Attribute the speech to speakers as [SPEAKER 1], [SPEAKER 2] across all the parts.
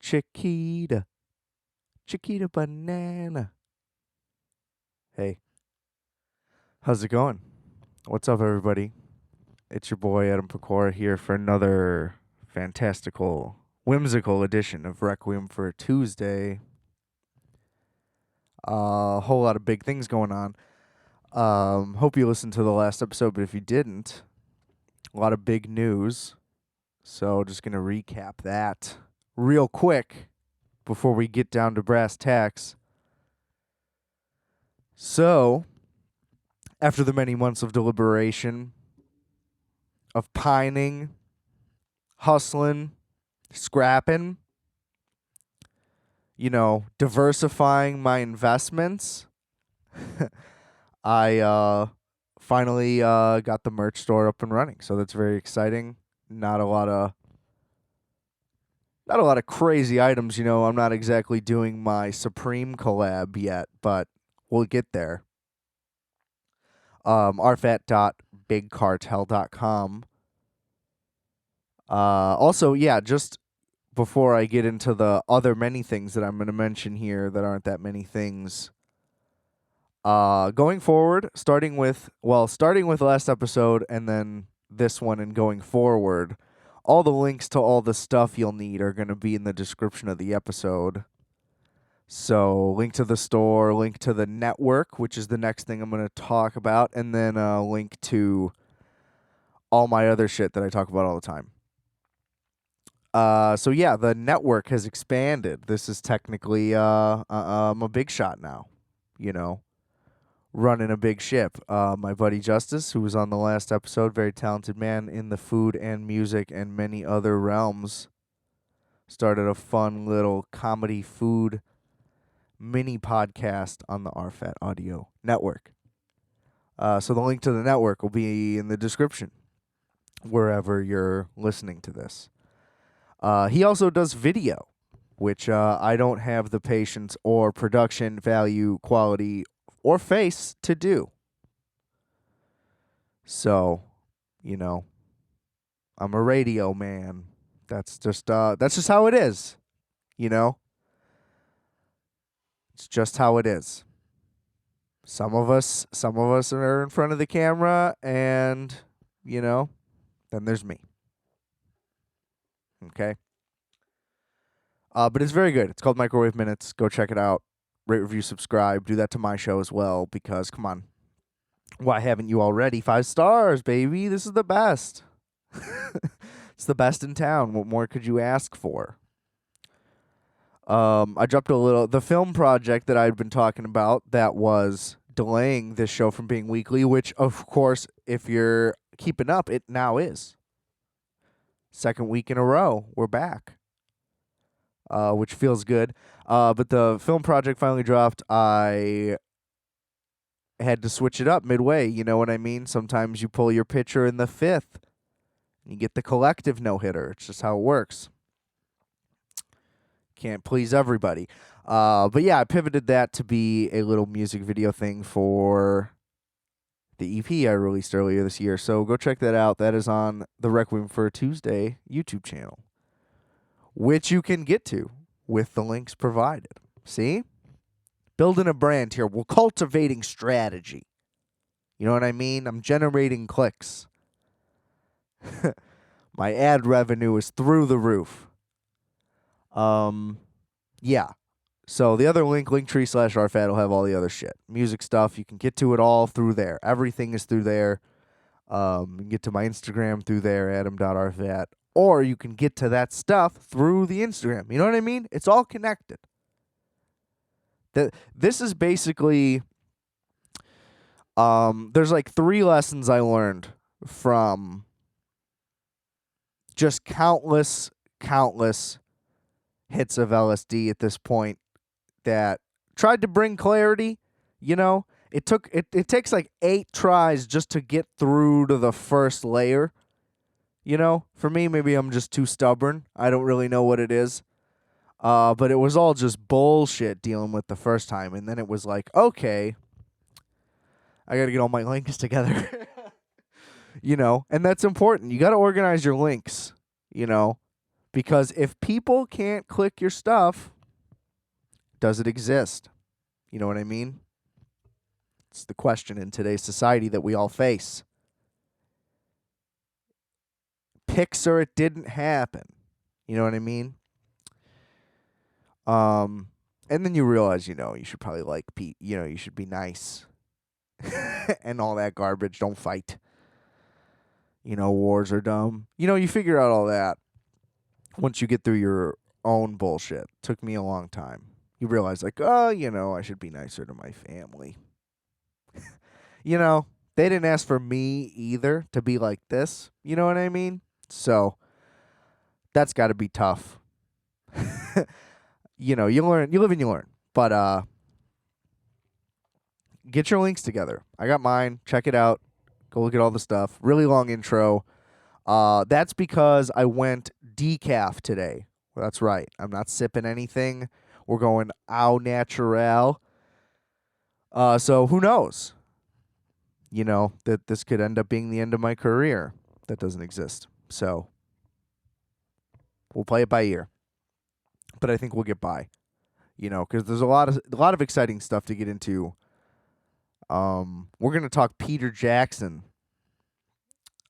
[SPEAKER 1] Chiquita. Chiquita banana. Hey, how's it going? What's up, everybody? It's your boy Adam Pecora here for another fantastical, whimsical edition of Requiem for a Tuesday. A whole lot of big things going on. Hope you listened to the last episode, but if you didn't, a lot of big news. So just going to recap that real quick before we get down to brass tacks. So, after the many months of deliberation, of pining, hustling, scrapping, diversifying my investments, I finally got the merch store up and running. So that's very exciting. Not a lot of crazy items, I'm not exactly doing my Supreme collab yet, but we'll get there. RFAT.bigcartel.com. Also, yeah, just before I get into the other many things that I'm going to mention here that aren't that many things, going forward, starting with last episode and then this one and going forward, all the links to all the stuff you'll need are going to be in the description of the episode. So, link to the store, link to the network, which is the next thing I'm going to talk about, and then a link to all my other shit that I talk about all the time. So yeah, the network has expanded. This is technically I'm a big shot now, running a big ship. My buddy Justice, who was on the last episode, very talented man in the food and music and many other realms, started a fun little comedy food mini podcast on the RFAT Audio Network. So the link to the network will be in the description, wherever you're listening to this. He also does video, which I don't have the patience or production value, quality, or face to do. So, I'm a radio man. That's just how it is, It's just how it is. Some of us are in front of the camera, and then there's me. Okay. But it's very good. It's called Microwave Minutes. Go check it out. Rate, review, subscribe. Do that to my show as well, because come on, why haven't you already? 5 stars, baby. This is the best. It's the best in town. What more could you ask for? I dropped the film project that I'd been talking about that was delaying this show from being weekly, which, of course, if you're keeping up, it now is. Second week in a row, we're back, which feels good. But the film project finally dropped. I had to switch it up midway, you know what I mean? Sometimes you pull your pitcher in the 5th, and you get the collective no-hitter. It's just how it works. Can't please everybody. But yeah, I pivoted that to be a little music video thing for the EP I released earlier this year. So go check that out. That is on the Requiem for a Tuesday YouTube channel, which you can get to with the links provided. See? Building a brand here. We're cultivating strategy. You know what I mean? I'm generating clicks. My ad revenue is through the roof. Yeah. So the other linktree/RFAT will have all the other shit. Music stuff, you can get to it all through there. Everything is through there. You can get to my Instagram through there, adam.rfat. Or you can get to that stuff through the Instagram. You know what I mean? It's all connected. This is basically, there's like 3 lessons I learned from just countless hits of LSD at this point that tried to bring clarity. It takes like 8 tries just to get through to the first layer. For me, maybe I'm just too stubborn. I don't really know what it is. But it was all just bullshit dealing with the first time. And then it was like, okay, I got to get all my links together. And that's important. You got to organize your links, Because if people can't click your stuff, does it exist? You know what I mean? It's the question in today's society that we all face. Pixar, it didn't happen. You know what I mean? And then you realize, you should probably like Pete. You should be nice and all that garbage. Don't fight. Wars are dumb. You figure out all that once you get through your own bullshit. Took me a long time. You realize, like, I should be nicer to my family. They didn't ask for me either to be like this. You know what I mean? So that's got to be tough. You learn, you live and you learn. But get your links together. I got mine. Check it out. Go look at all the stuff. Really long intro. That's because I went decaf today. Well, that's right. I'm not sipping anything. We're going au natural. So who knows? That this could end up being the end of my career. That doesn't exist. So we'll play it by ear. But I think we'll get by. Because there's a lot of exciting stuff to get into. We're gonna talk Peter Jackson.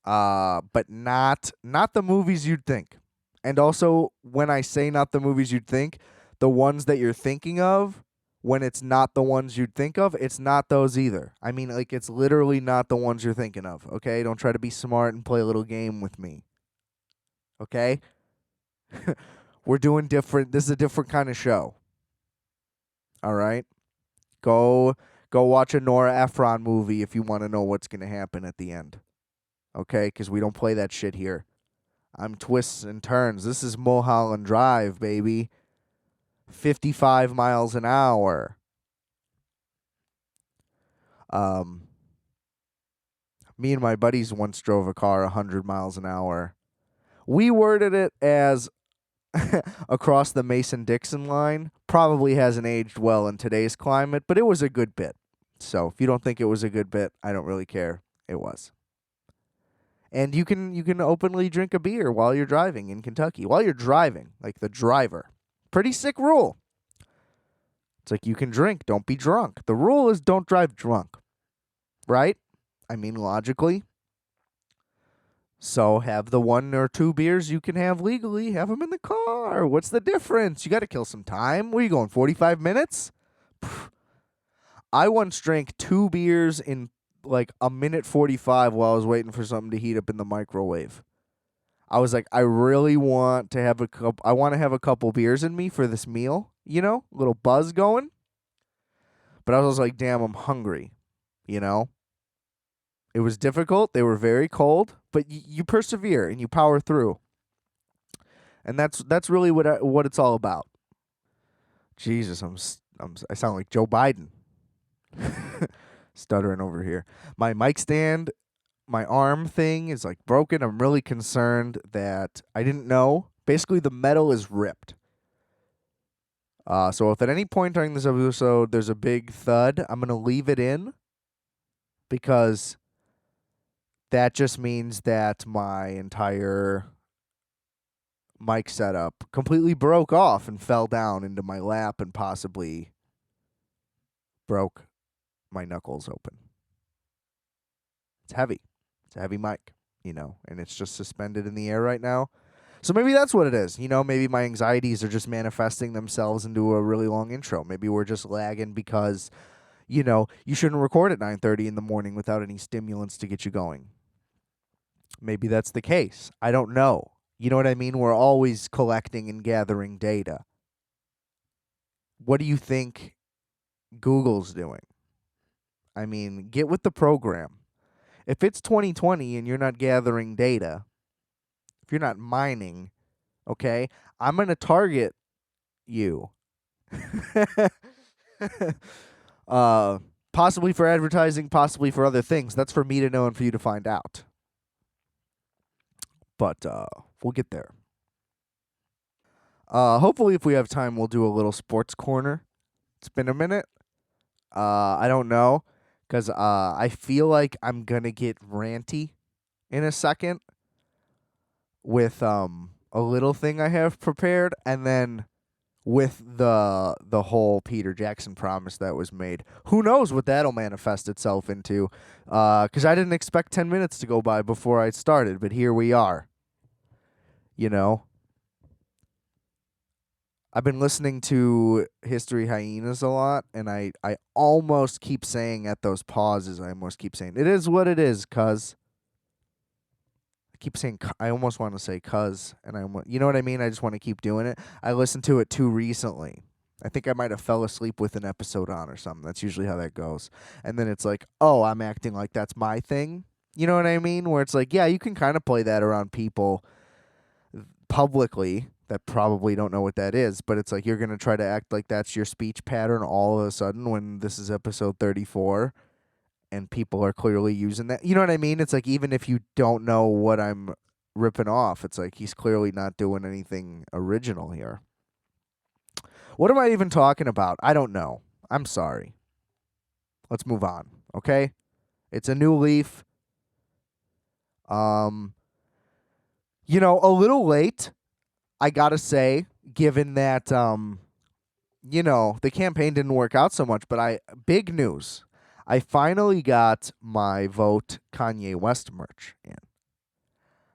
[SPEAKER 1] But not the movies you'd think. And also, when I say not the movies you'd think, the ones that you're thinking of, when it's not the ones you'd think of, it's not those either. I mean, like, it's literally not the ones you're thinking of, okay? Don't try to be smart and play a little game with me, okay? We're doing different. This is a different kind of show, all right? Go watch a Nora Ephron movie if you want to know what's going to happen at the end. Okay, because we don't play that shit here. I'm twists and turns. This is Mulholland Drive, baby. 55 miles an hour. Me and my buddies once drove a car 100 miles an hour. We worded it as across the Mason-Dixon line. Probably hasn't aged well in today's climate, but it was a good bit. So if you don't think it was a good bit, I don't really care. It was. And you can openly drink a beer while you're driving in Kentucky. While you're driving, like the driver. Pretty sick rule. It's like you can drink, don't be drunk. The rule is don't drive drunk. Right? I mean, logically. So have the 1 or 2 beers you can have legally. Have them in the car. What's the difference? You got to kill some time. Where are you going, 45 minutes? I once drank 2 beers in like a minute 45 while I was waiting for something to heat up in the microwave. I was like, I really want to have a couple beers in me for this meal, a little buzz going. But I was like, damn, I'm hungry, It was difficult. They were very cold, but you persevere and you power through. And that's really what it's all about. Jesus, I sound like Joe Biden. Stuttering over here. My mic stand, my arm thing is like broken. I'm really concerned that I didn't know. Basically, the metal is ripped. So if at any point during this episode there's a big thud, I'm going to leave it in because that just means that my entire mic setup completely broke off and fell down into my lap and possibly broke my knuckles open. It's heavy. It's a heavy mic, and it's just suspended in the air right now. So maybe that's what it is. Maybe my anxieties are just manifesting themselves into a really long intro. Maybe we're just lagging because, you shouldn't record at 9:30 in the morning without any stimulants to get you going. Maybe that's the case. I don't know. You know what I mean? We're always collecting and gathering data. What do you think Google's doing? I mean, get with the program. If it's 2020 and you're not gathering data, if you're not mining, okay, I'm going to target you. Possibly for advertising, possibly for other things. That's for me to know and for you to find out. But we'll get there. Hopefully, if we have time, we'll do a little sports corner. It's been a minute. I don't know, because I feel like I'm going to get ranty in a second with a a little thing I have prepared, and then with the whole Peter Jackson promise that was made, who knows what that'll manifest itself into? Because I didn't expect 10 minutes to go by before I started, but here we are. You know, I've been listening to History Hyenas a lot, and I almost keep saying at those pauses, I almost keep saying, it is what it is, cuz. I keep saying, I almost want to say cuz, and you know what I mean? I just want to keep doing it. I listened to it too recently. I think I might have fell asleep with an episode on or something. That's usually how that goes. And then it's like, oh, I'm acting like that's my thing. You know what I mean? Where it's like, yeah, you can kind of play that around people publicly that probably don't know what that is, but it's like you're going to try to act like that's your speech pattern all of a sudden when this is episode 34 and people are clearly using that. You know what I mean? It's like even if you don't know what I'm ripping off, it's like he's clearly not doing anything original here. What am I even talking about? I don't know. I'm sorry. Let's move on, okay? It's a new leaf. You know, a little late, I gotta say, given that you know, the campaign didn't work out so much, but big news. I finally got my vote Kanye West merch in.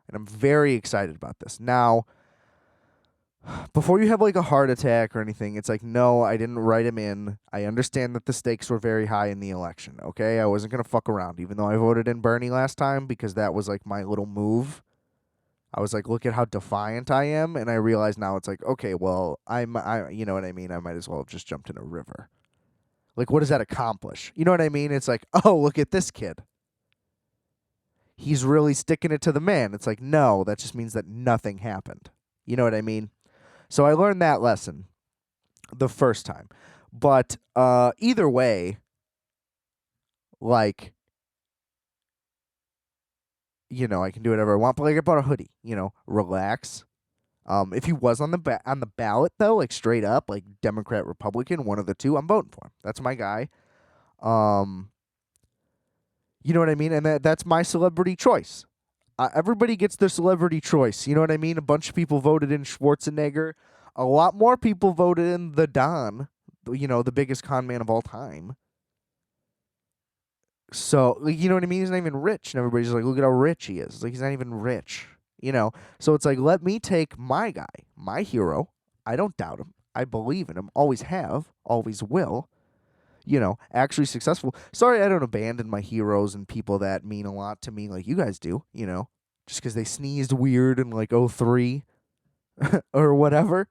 [SPEAKER 1] And I'm very excited about this. Now, before you have like a heart attack or anything, it's like, no, I didn't write him in. I understand that the stakes were very high in the election, okay? I wasn't going to fuck around, even though I voted in Bernie last time because that was like my little move. I was like, look at how defiant I am, and I realize now it's like, okay, well, you know what I mean? I might as well have just jumped in a river. Like, what does that accomplish? You know what I mean? It's like, oh, look at this kid. He's really sticking it to the man. It's like, no, that just means that nothing happened. You know what I mean? So I learned that lesson the first time. But either way, like, you know, I can do whatever I want. But like, I bought a hoodie. You know, relax. If he was on the ballot though, like straight up, like Democrat, Republican, one of the two, I'm voting for him. That's my guy. You know what I mean? And that's my celebrity choice. Everybody gets their celebrity choice. You know what I mean? A bunch of people voted in Schwarzenegger. A lot more people voted in the Don, you know, the biggest con man of all time. So, you know what I mean? He's not even rich. And everybody's like, look at how rich he is. Like, he's not even rich, you know? So it's like, let me take my guy, my hero. I don't doubt him. I believe in him. Always have. Always will. You know, actually successful. Sorry, I don't abandon my heroes and people that mean a lot to me like you guys do, you know, just because they sneezed weird in like 03 or whatever.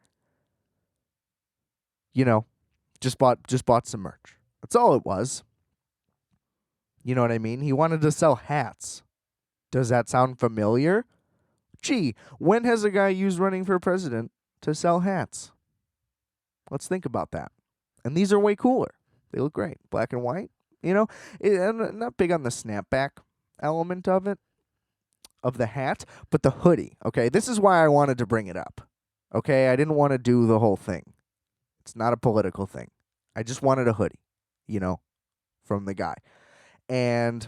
[SPEAKER 1] You know, just bought some merch. That's all it was. You know what I mean? He wanted to sell hats. Does that sound familiar? Gee, when has a guy used running for president to sell hats? Let's think about that. And these are way cooler. They look great. Black and white. You know, I'm not big on the snapback element of it, of the hat, but the hoodie. Okay, this is why I wanted to bring it up. Okay, I didn't want to do the whole thing. It's not a political thing. I just wanted a hoodie, you know, from the guy. And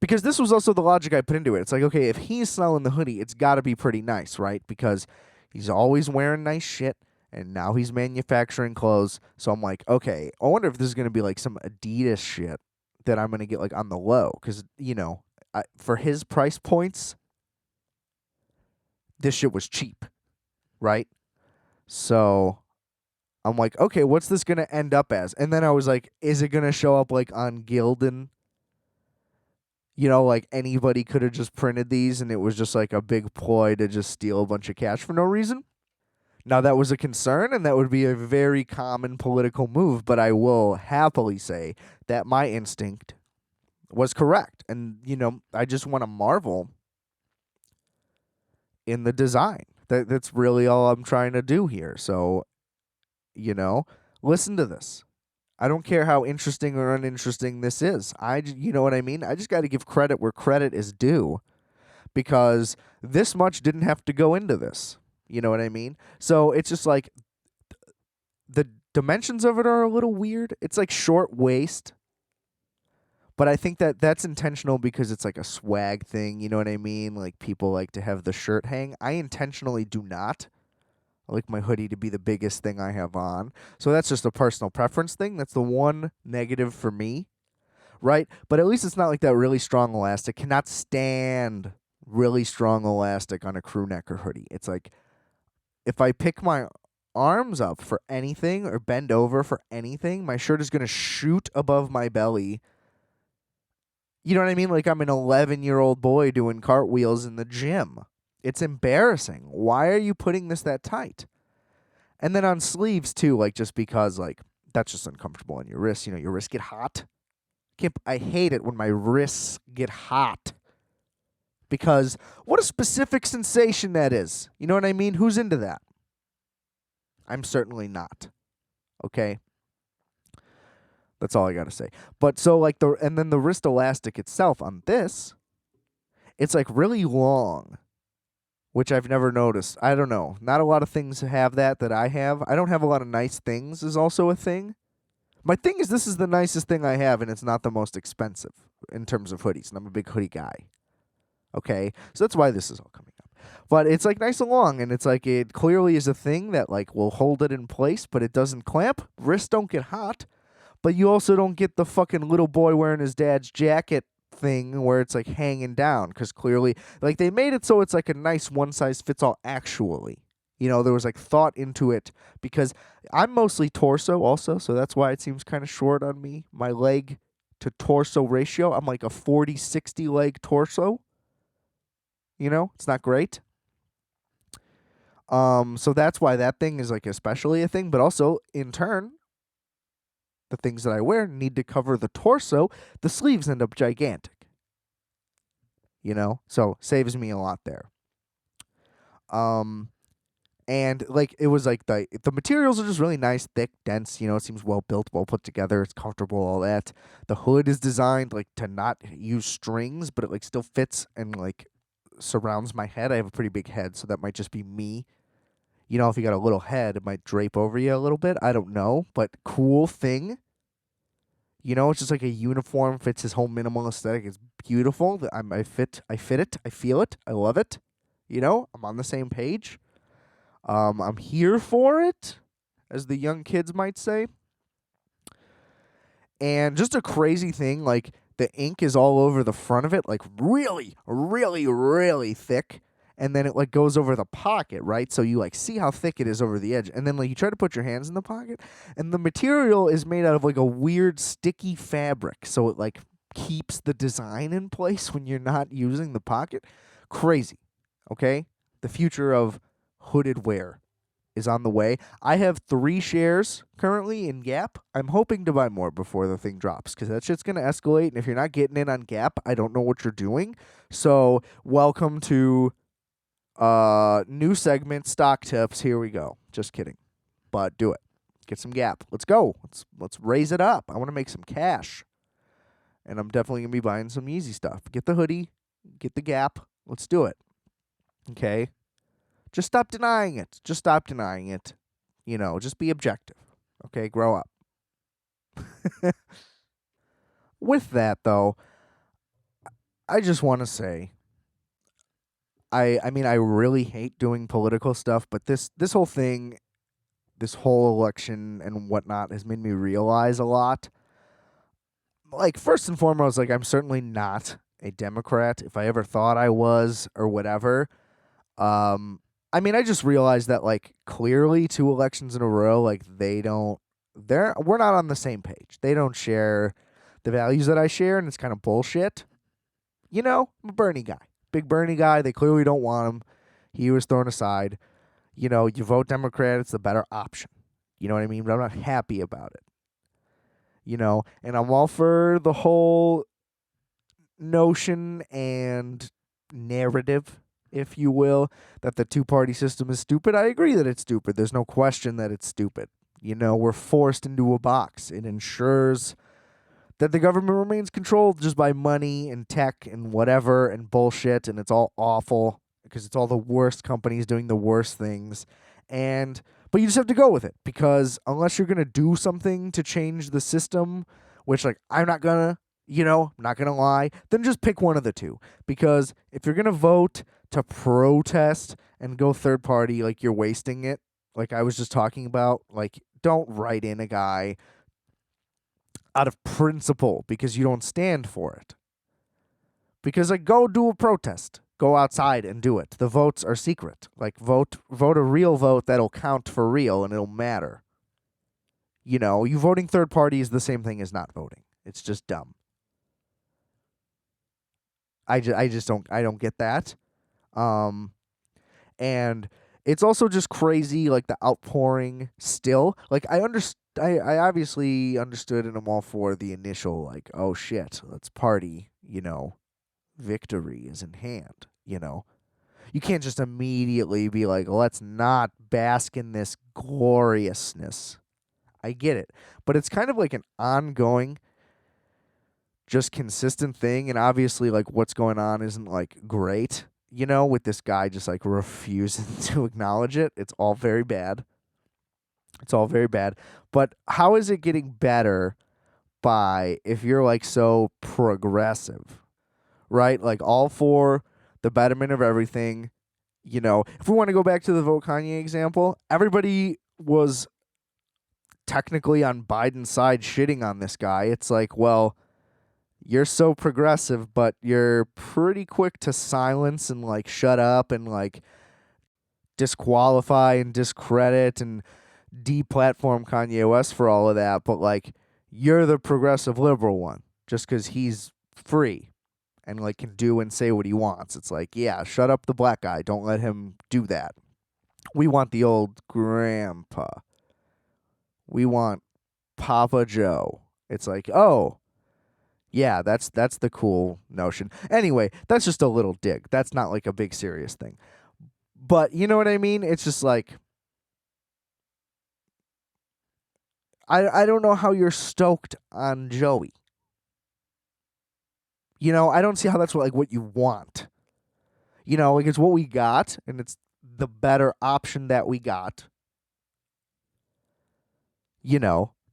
[SPEAKER 1] because this was also the logic I put into it. It's like, okay, if he's selling the hoodie, it's got to be pretty nice, right? Because he's always wearing nice shit. And now he's manufacturing clothes. So I'm like, okay, I wonder if this is going to be like some Adidas shit that I'm going to get like on the low. Because, you know, for his price points, this shit was cheap, right? So I'm like, okay, what's this going to end up as? And then I was like, is it going to show up like on Gildan? You know, like anybody could have just printed these and it was just like a big ploy to just steal a bunch of cash for no reason? Now, that was a concern, and that would be a very common political move, but I will happily say that my instinct was correct. And, you know, I just want to marvel in the design. That's really all I'm trying to do here. So, you know, listen to this. I don't care how interesting or uninteresting this is. You know what I mean? I just got to give credit where credit is due because this much didn't have to go into this. You know what I mean? So it's just like the dimensions of it are a little weird. It's like short waist, But I think that that's intentional because it's like a swag thing, you know what I mean? Like people like to have the shirt hang. I intentionally do not. I like my hoodie to be the biggest thing I have on. So that's just a personal preference thing. That's the one negative for me, right? But at least it's not like that really strong elastic. Cannot stand really strong elastic on a crew neck or hoodie. It's like if I pick my arms up for anything or bend over for anything, my shirt is going to shoot above my belly. You know what I mean? Like I'm an 11-year-old boy doing cartwheels in the gym. It's embarrassing. Why are you putting this that tight? And then on sleeves too, like just because like that's just uncomfortable on your wrists. You know, your wrists get hot. I hate it when my wrists get hot. Because what a specific sensation that is. You know what I mean? Who's into that? I'm certainly not. Okay? That's all I got to say. But so like and then the wrist elastic itself on this, it's like really long, which I've never noticed. I don't know. Not a lot of things have that I have. I don't have a lot of nice things is also a thing. My thing is this is the nicest thing I have, and it's not the most expensive in terms of hoodies, and I'm a big hoodie guy. Okay? So that's why this is all coming up. But it's like nice and long, and it's like it clearly is a thing that like will hold it in place, but it doesn't clamp. Wrists don't get hot, but you also don't get the fucking little boy wearing his dad's jacket thing where it's like hanging down, because clearly like they made it so it's like a nice one size fits all actually. You know, there was like thought into it because I'm mostly torso also, so that's why it seems kind of short on me. My leg to torso ratio, I'm like a 40-60 leg torso. You know, it's not great. So that's why that thing is like especially a thing, but also in turn, the things that I wear need to cover the torso. The sleeves end up gigantic. You know, so saves me a lot there. And like it was like the materials are just really nice, thick, dense. You know, it seems well built, well put together. It's comfortable, all that. The hood is designed like to not use strings, but it like still fits and like surrounds my head. I have a pretty big head, so that might just be me. You know, if you got a little head, it might drape over you a little bit. I don't know, but cool thing. You know, it's just like a uniform, fits his whole minimal aesthetic. It's beautiful. I fit it. I feel it. I love it. You know, I'm on the same page. I'm here for it, as the young kids might say. And just a crazy thing, like the ink is all over the front of it, like really, really, really thick. And then it like goes over the pocket, right? So you like see how thick it is over the edge. And then like you try to put your hands in the pocket, and the material is made out of like a weird sticky fabric. So it like keeps the design in place when you're not using the pocket. Crazy. Okay? The future of hooded wear is on the way. I have 3 shares currently in Gap. I'm hoping to buy more before the thing drops, because that shit's going to escalate. And if you're not getting in on Gap, I don't know what you're doing. So welcome to new segment, stock tips. Here we go. Just kidding. But do it. Get some Gap. Let's go. Let's raise it up. I want to make some cash. And I'm definitely going to be buying some Yeezy stuff. Get the hoodie. Get the Gap. Let's do it. Okay? Just stop denying it. Just stop denying it. You know, just be objective. Okay? Grow up. With that, though, I just want to say, I mean, I really hate doing political stuff, but this whole thing, this whole election and whatnot has made me realize a lot. Like, first and foremost, like, I'm certainly not a Democrat. If I ever thought I was or whatever, I mean, I just realized that, like, clearly 2 elections in a row, like, we're not on the same page. They don't share the values that I share, and it's kind of bullshit. You know, I'm a Bernie guy. Big Bernie guy. They clearly don't want him. He was thrown aside. You know, you vote Democrat, it's the better option. You know what I mean? But I'm not happy about it. You know, and I'm all for the whole notion and narrative, if you will, that the 2-party system is stupid. I agree that it's stupid. There's no question that it's stupid. You know, we're forced into a box. It ensures that the government remains controlled just by money and tech and whatever and bullshit, and it's all awful because it's all the worst companies doing the worst things. But you just have to go with it, because unless you're going to do something to change the system, which, like, I'm not going to, I'm not going to lie, then just pick one of the two. Because if you're going to vote to protest and go third party, like you're wasting it. Like I was just talking about, like don't write in a guy out of principle because you don't stand for it. Because like go do a protest. Go outside and do it. The votes are secret. Like vote a real vote that'll count for real and it'll matter. You voting third party is the same thing as not voting. It's just dumb. I don't get that. And it's also just crazy, like the outpouring still. Like I obviously understood and I'm all for the initial, like, oh shit, let's party, victory is in hand, You can't just immediately be like, let's not bask in this gloriousness. I get it. But it's kind of like an ongoing, just consistent thing. And obviously, like, what's going on isn't, like, great, with this guy just, like, refusing to acknowledge it. It's all very bad. It's all very bad. But how is it getting better by if you're, like, so progressive, right? Like, all for the betterment of everything. If we want to go back to the vote Kanye example, everybody was technically on Biden's side shitting on this guy. It's like, well, you're so progressive, but you're pretty quick to silence and like shut up and like disqualify and discredit and deplatform Kanye West for all of that. But like, you're the progressive liberal one just because he's free and like can do and say what he wants. It's like, yeah, shut up the black guy. Don't let him do that. We want the old grandpa. We want Papa Joe. It's like, oh, yeah, that's the cool notion. Anyway, that's just a little dig. That's not like a big serious thing. But you know what I mean? It's just like I don't know how you're stoked on Joey. I don't see how that's what you want. Like it's what we got and it's the better option that we got.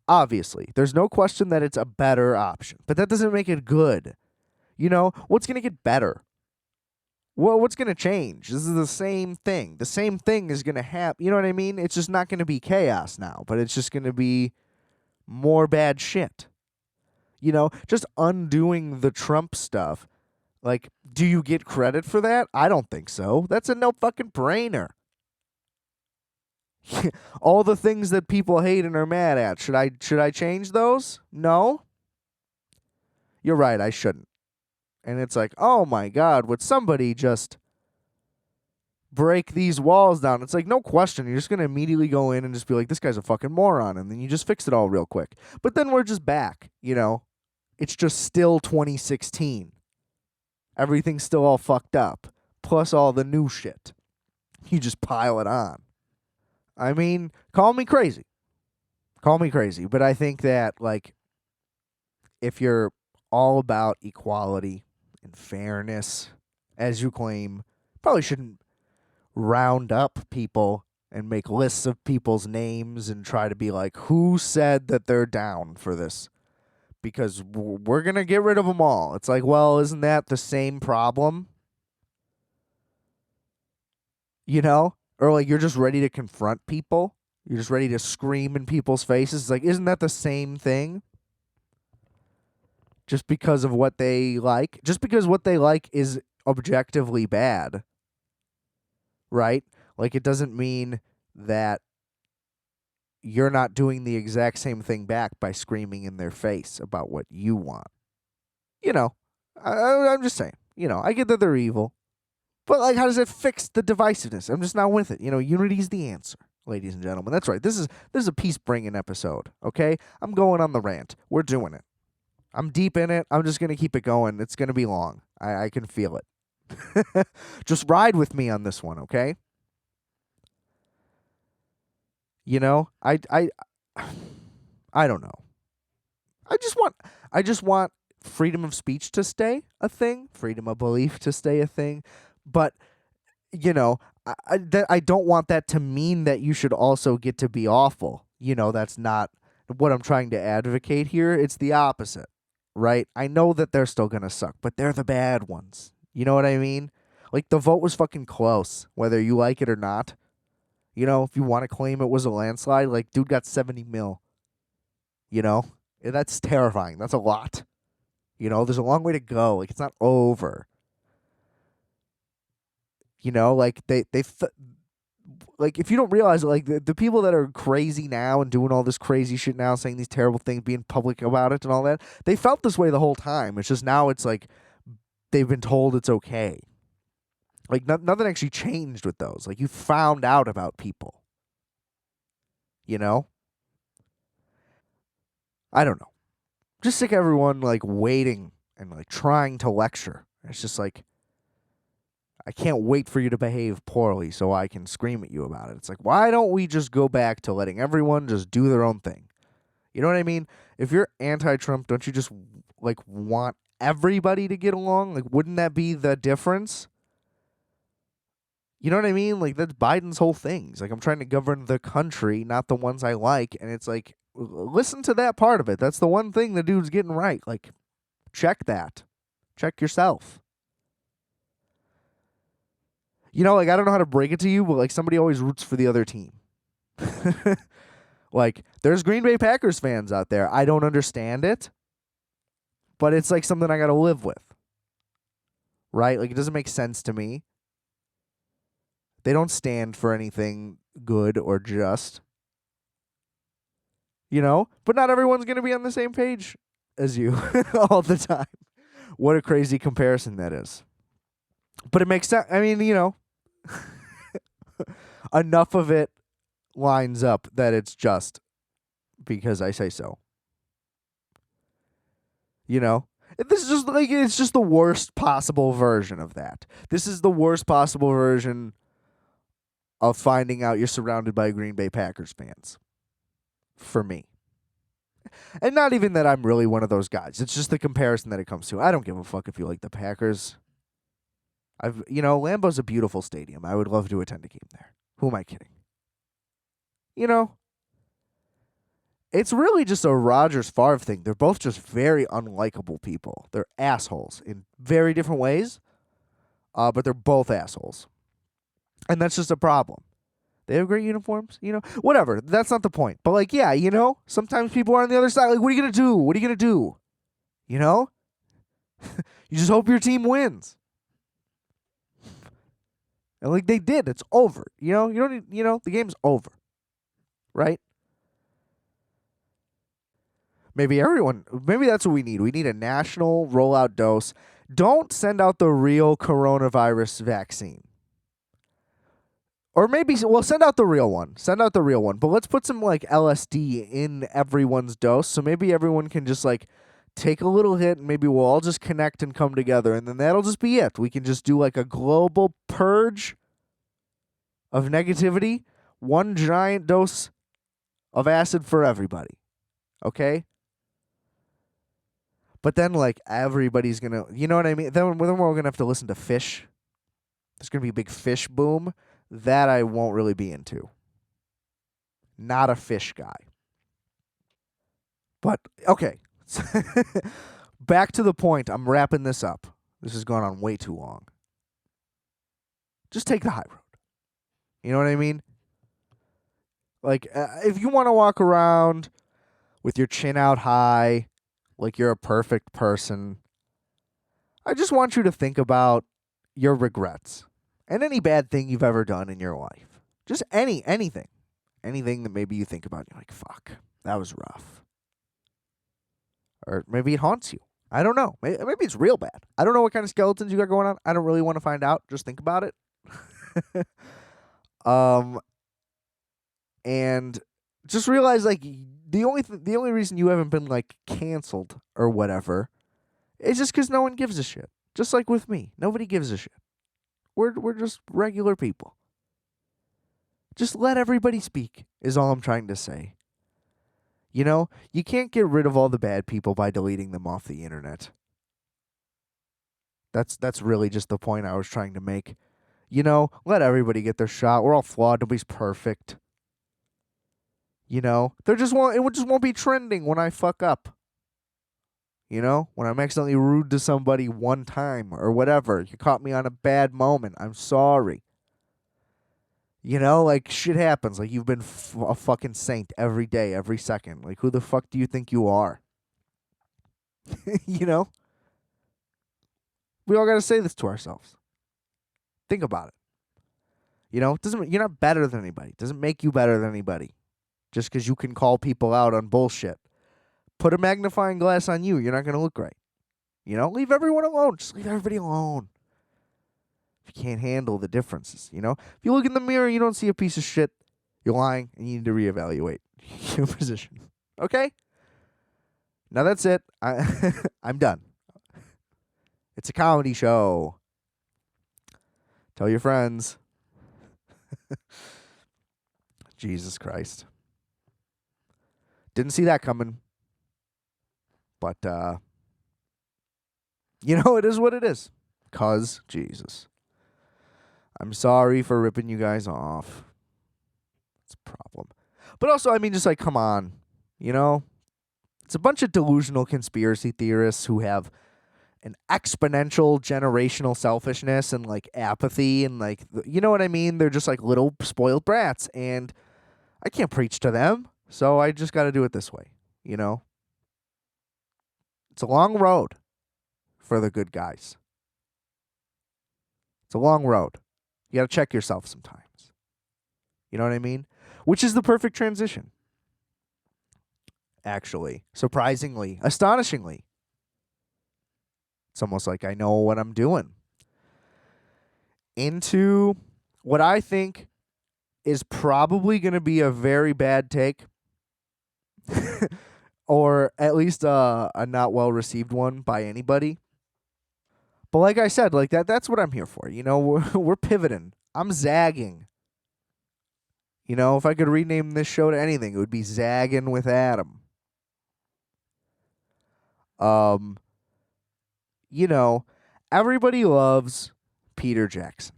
[SPEAKER 1] Obviously, there's no question that it's a better option, but that doesn't make it good. What's going to get better? Well, what's going to change? This is the same thing. The same thing is going to happen. You know what I mean? It's just not going to be chaos now, but it's just going to be more bad shit. Just undoing the Trump stuff. Like, do you get credit for that? I don't think so. That's a no fucking brainer. All the things that people hate and are mad at. Should I change those? No. You're right, I shouldn't. And it's like, oh my God, would somebody just break these walls down? It's like, no question. You're just going to immediately go in and just be like, this guy's a fucking moron. And then you just fix it all real quick. But then we're just back, It's just still 2016. Everything's still all fucked up. Plus all the new shit. You just pile it on. I mean, call me crazy. But I think that, like, if you're all about equality and fairness, as you claim, probably shouldn't round up people and make lists of people's names and try to be like, who said that they're down for this? Because we're going to get rid of them all. It's like, well, isn't that the same problem? Or like you're just ready to confront people. You're just ready to scream in people's faces. It's like, isn't that the same thing? Just because of what they like? Just because what they like is objectively bad. Right? Like it doesn't mean that you're not doing the exact same thing back by screaming in their face about what you want. I'm just saying. I get that they're evil. But, like, how does it fix the divisiveness? I'm just not with it. Unity's the answer, ladies and gentlemen. That's right. This is a peace-bringing episode, okay? I'm going on the rant. We're doing it. I'm deep in it. I'm just going to keep it going. It's going to be long. I can feel it. Just ride with me on this one, okay? I don't know. I just want freedom of speech to stay a thing, freedom of belief to stay a thing. But, I don't want that to mean that you should also get to be awful. That's not what I'm trying to advocate here. It's the opposite. right? I know that they're still going to suck, but they're the bad ones. You know what I mean? Like, the vote was fucking close, whether you like it or not. You know, if you want to claim it was a landslide, like, dude got 70 mil. You know? That's terrifying. That's a lot. You know, there's a long way to go. Like, it's not over. You know, like, like, if you don't realize it, like, the people that are crazy now and doing all this crazy shit now, saying these terrible things, being public about it and all that, they felt this way the whole time. It's just now it's like they've been told it's okay. Like, nothing actually changed with those. Like, you found out about people. You know? I don't know. Just sick of everyone, like, waiting and, like, trying to lecture. It's just like, I can't wait for you to behave poorly so I can scream at you about it. It's like, why don't we just go back to letting everyone just do their own thing? You know what I mean? If you're anti-Trump, don't you just, like, want everybody to get along? Like, wouldn't that be the difference? You know what I mean? Like, that's Biden's whole thing. It's like, I'm trying to govern the country, not the ones I like. And it's like, listen to that part of it. That's the one thing the dude's getting right. Like, check that. Check yourself. You know, like, I don't know how to break it to you, but, like, somebody always roots for the other team. Like, there's Green Bay Packers fans out there. I don't understand it, but it's, like, something I got to live with. Right? Like, it doesn't make sense to me. They don't stand for anything good or just. You know? But not everyone's going to be on the same page as you all the time. What a crazy comparison that is. But it makes sense. I mean, you know, enough of it lines up that it's just because I say so. You know? This is just like, it's just the worst possible version of that. This is the worst possible version of finding out you're surrounded by Green Bay Packers fans. For me. And not even that I'm really one of those guys. It's just the comparison that it comes to. I don't give a fuck if you like the Packers. Lambeau's a beautiful stadium. I would love to attend a game there. Who am I kidding? You know, it's really just a Rodgers Favre thing. They're both just very unlikable people. They're assholes in very different ways, but they're both assholes. And that's just a problem. They have great uniforms, whatever. That's not the point. But, like, yeah, sometimes people are on the other side. Like, what are you going to do? What are you going to do? You know? You just hope your team wins. And, like, they did. It's over. You don't need, the game's over. Right? Maybe that's what we need. We need a national rollout dose. Don't send out the real coronavirus vaccine. Or maybe, send out the real one. Send out the real one. But let's put some, like, LSD in everyone's dose. So maybe everyone can just, like, take a little hit and maybe we'll all just connect and come together. And then that'll just be it. We can just do, like, a global purge of negativity. One giant dose of acid for everybody. Okay? But then, like, everybody's going to, you know what I mean? Then we're going to have to listen to Fish. There's going to be a big Fish boom. That I won't really be into. Not a Fish guy. But, okay. Back to the point. I'm wrapping this up. This has gone on way too long. Just take the high road. You know what I mean? Like, if you want to walk around with your chin out high, like you're a perfect person, I just want you to think about your regrets. And any bad thing you've ever done in your life. Just anything. Anything that maybe you think about, you're like, fuck, that was rough. Or maybe it haunts you. I don't know. Maybe it's real bad. I don't know what kind of skeletons you got going on. I don't really want to find out. Just think about it. And just realize, like, the only reason you haven't been, like, canceled or whatever is just because no one gives a shit. Just like with me. Nobody gives a shit. We're just regular people. Just let everybody speak is all I'm trying to say. You can't get rid of all the bad people by deleting them off the internet. That's really just the point I was trying to make. Let everybody get their shot. We're all flawed. Nobody's perfect. It just won't be trending when I fuck up. You know, when I'm accidentally rude to somebody one time or whatever, you caught me on a bad moment. I'm sorry. You know, like shit happens. Like you've been a fucking saint every day, every second. Like who the fuck do you think you are? You know, we all got to say this to ourselves. Think about it. You know, it doesn't. You're not better than anybody. It doesn't make you better than anybody just because you can call people out on bullshit. Put a magnifying glass on you. You're not going to look right. You know, leave everyone alone. Just leave everybody alone. If you can't handle the differences, you know, if you look in the mirror and you don't see a piece of shit, you're lying and you need to reevaluate your position. Okay? Now that's it. I'm done. It's a comedy show. Tell your friends. Jesus Christ. Didn't see that coming. But, you know, it is what it is. 'Cause Jesus. I'm sorry for ripping you guys off. It's a problem. But also, I mean, just like, come on. You know? It's a bunch of delusional conspiracy theorists who have an exponential generational selfishness and like apathy and like, you know what I mean? They're just like little spoiled brats. And I can't preach to them. So I just got to do it this way. You know? It's a long road for the good guys. It's a long road. You got to check yourself sometimes. You know what I mean? Which is the perfect transition. Actually, surprisingly, astonishingly. It's almost like I know what I'm doing. Into what I think is probably going to be a very bad take. Or at least a not well received one by anybody. But like I said, like that's what I'm here for. You know, we're pivoting. I'm zagging. You know, if I could rename this show to anything, it would be Zagging with Adam. You know, everybody loves Peter Jackson.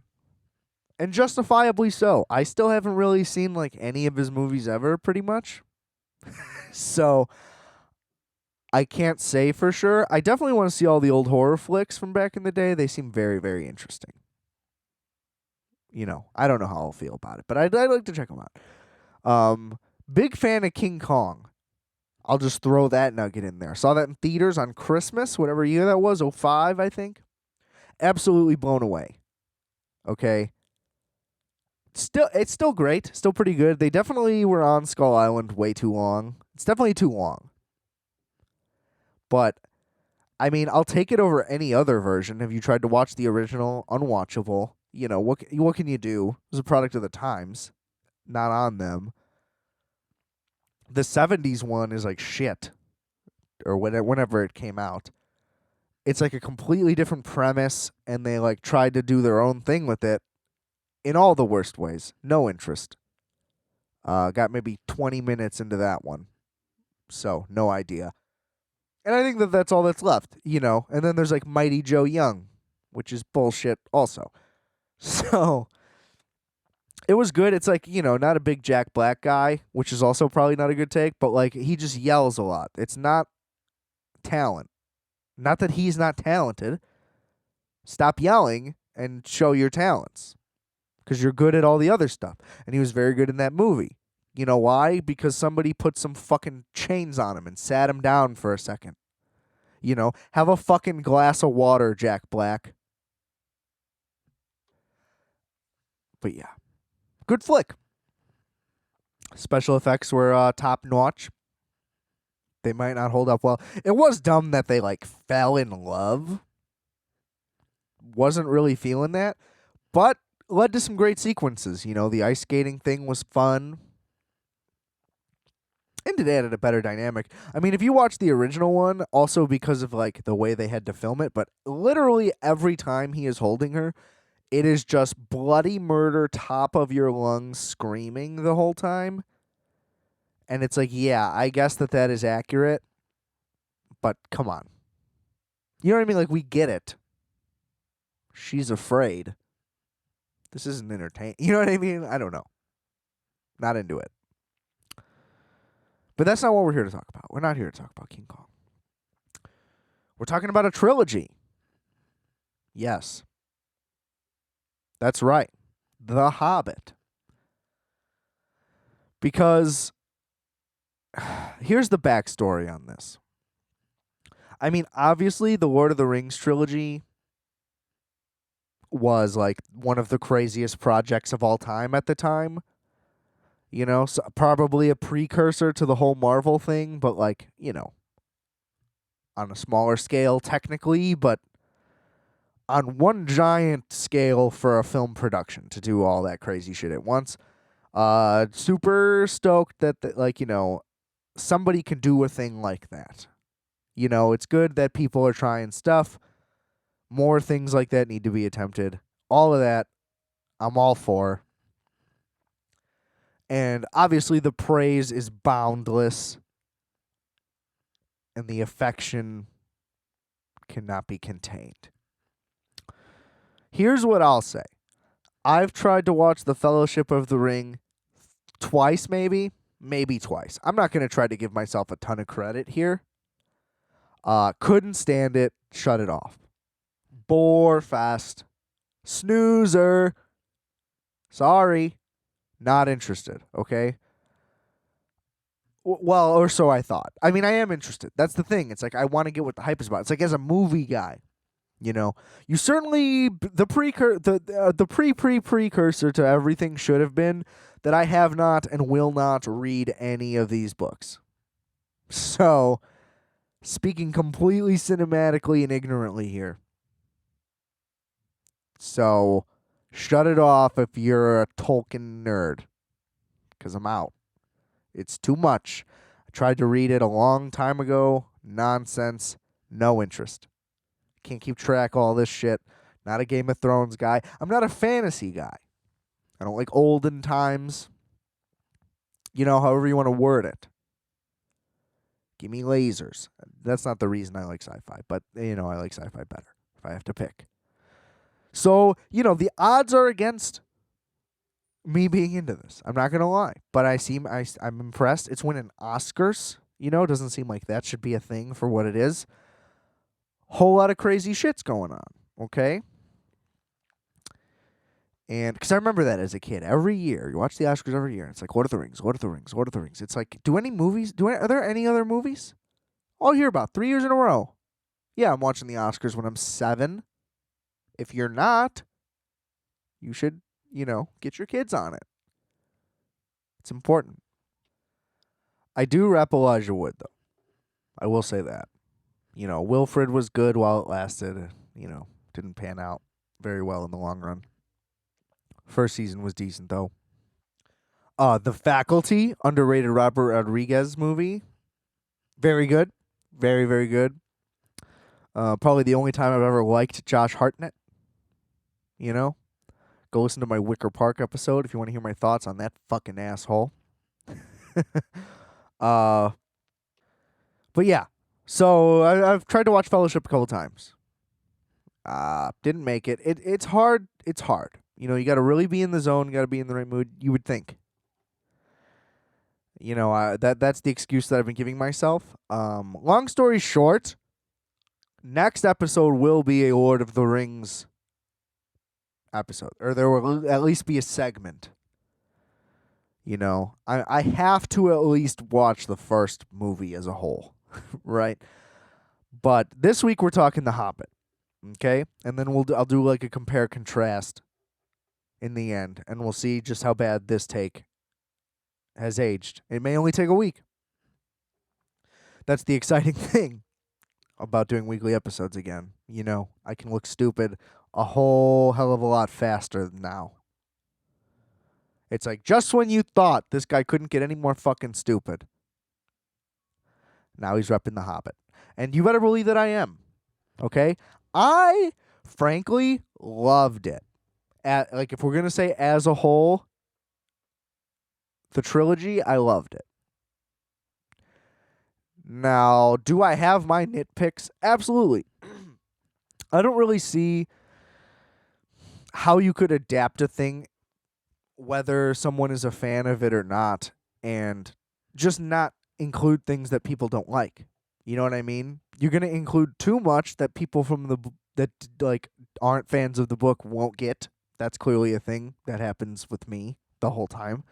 [SPEAKER 1] And justifiably so. I still haven't really seen like any of his movies ever, pretty much. So I can't say for sure. I definitely want to see all the old horror flicks from back in the day. They seem very, very interesting. You know, I don't know how I'll feel about it, but I'd like to check them out. Big fan of King Kong. I'll just throw that nugget in there. Saw that in theaters on Christmas, whatever year that was, 05, I think. Absolutely blown away. Okay. It's still great. Still pretty good. They definitely were on Skull Island way too long. It's definitely too long. But, I mean, I'll take it over any other version. Have you tried to watch the original? Unwatchable. You know, what can you do? It was a product of the times. Not on them. The 70s one is like shit. Or whenever it came out. It's like a completely different premise, and they like tried to do their own thing with it in all the worst ways. No interest. Got maybe 20 minutes into that one. So, no idea. And I think that that's all that's left, you know. And then there's like Mighty Joe Young, which is bullshit also. So, it was good. It's like, you know, not a big Jack Black guy, which is also probably not a good take, but like he just yells a lot. It's not talent. Not that he's not talented. Stop yelling and show your talents. Because you're good at all the other stuff. And he was very good in that movie. You know why? Because somebody put some fucking chains on him and sat him down for a second. You know, have a fucking glass of water, Jack Black. But yeah, good flick. Special effects were top notch. They might not hold up well. It was dumb that they like fell in love. Wasn't really feeling that. But led to some great sequences. You know, the ice skating thing was fun. And it added a better dynamic. I mean, if you watch the original one, also because of like the way they had to film it, but literally every time he is holding her, it is just bloody murder, top of your lungs, screaming the whole time. And it's like, yeah, I guess that is accurate, but come on. You know what I mean? Like, we get it. She's afraid. This isn't entertaining. You know what I mean? I don't know. Not into it. But that's not what we're here to talk about. We're not here to talk about King Kong. We're talking about a trilogy. Yes. That's right. The Hobbit. Because here's the backstory on this. I mean, obviously, the Lord of the Rings trilogy was like one of the craziest projects of all time at the time. You know, so probably a precursor to the whole Marvel thing, but like, you know, on a smaller scale technically, but on one giant scale for a film production to do all that crazy shit at once. Super stoked that like, you know, somebody can do a thing like that. You know, it's good that people are trying stuff. More things like that need to be attempted. All of that, I'm all for. And obviously the praise is boundless. And the affection cannot be contained. Here's what I'll say. I've tried to watch The Fellowship of the Ring twice, maybe twice. I'm not going to try to give myself a ton of credit here. Couldn't stand it. Shut it off. Bore fest. Snoozer. Sorry. Not interested, okay? Well, or so I thought. I mean, I am interested. That's the thing. It's like I want to get what the hype is about. It's like as a movie guy, you know, you certainly the precursor to everything should have been that I have not and will not read any of these books. So, speaking completely cinematically and ignorantly here. So, shut it off if you're a Tolkien nerd, because I'm out. It's too much. I tried to read it a long time ago. Nonsense. No interest. Can't keep track of all this shit. Not a Game of Thrones guy. I'm not a fantasy guy. I don't like olden times. You know, however you want to word it. Give me lasers. That's not the reason I like sci-fi, but, you know, I like sci-fi better if I have to pick. So, you know, the odds are against me being into this. I'm not going to lie. But I'm impressed. It's winning Oscars. You know, it doesn't seem like that should be a thing for what it is. Whole lot of crazy shit's going on, okay? And because I remember that as a kid, every year, you watch the Oscars every year, and it's like, Lord of the Rings, Lord of the Rings, Lord of the Rings. It's like, are there any other movies? I'll hear about 3 years in a row. Yeah, I'm watching the Oscars when I'm 7. If you're not, you should, you know, get your kids on it. It's important. I do rep Elijah Wood, though. I will say that. You know, Wilfred was good while it lasted. You know, didn't pan out very well in the long run. First season was decent, though. The Faculty, underrated Robert Rodriguez movie. Very good. Very, very good. Probably the only time I've ever liked Josh Hartnett. You know? Go listen to my Wicker Park episode if you want to hear my thoughts on that fucking asshole. But yeah. So I've tried to watch Fellowship a couple times. Didn't make it. It's hard. It's hard. You know, you got to really be in the zone. You got to be in the right mood. You would think. You know, that's the excuse that I've been giving myself. Long story short, next episode will be a Lord of the Rings episode. Or there will at least be a segment. You know, I have to at least watch the first movie as a whole. Right? But this week we're talking The Hobbit. Okay? And then I'll do like a compare contrast in the end. And we'll see just how bad this take has aged. It may only take a week. That's the exciting thing about doing weekly episodes again. You know, I can look stupid a whole hell of a lot faster now. It's like just when you thought this guy couldn't get any more fucking stupid, now he's repping The Hobbit. And you better believe that I am. Okay? I frankly loved it. Like if we're going to say as a whole, the trilogy, I loved it. Now, do I have my nitpicks? Absolutely. I don't really see how you could adapt a thing, whether someone is a fan of it or not, and just not include things that people don't like. You know what I mean? You're going to include too much that people from that like aren't fans of the book won't get. That's clearly a thing that happens with me the whole time.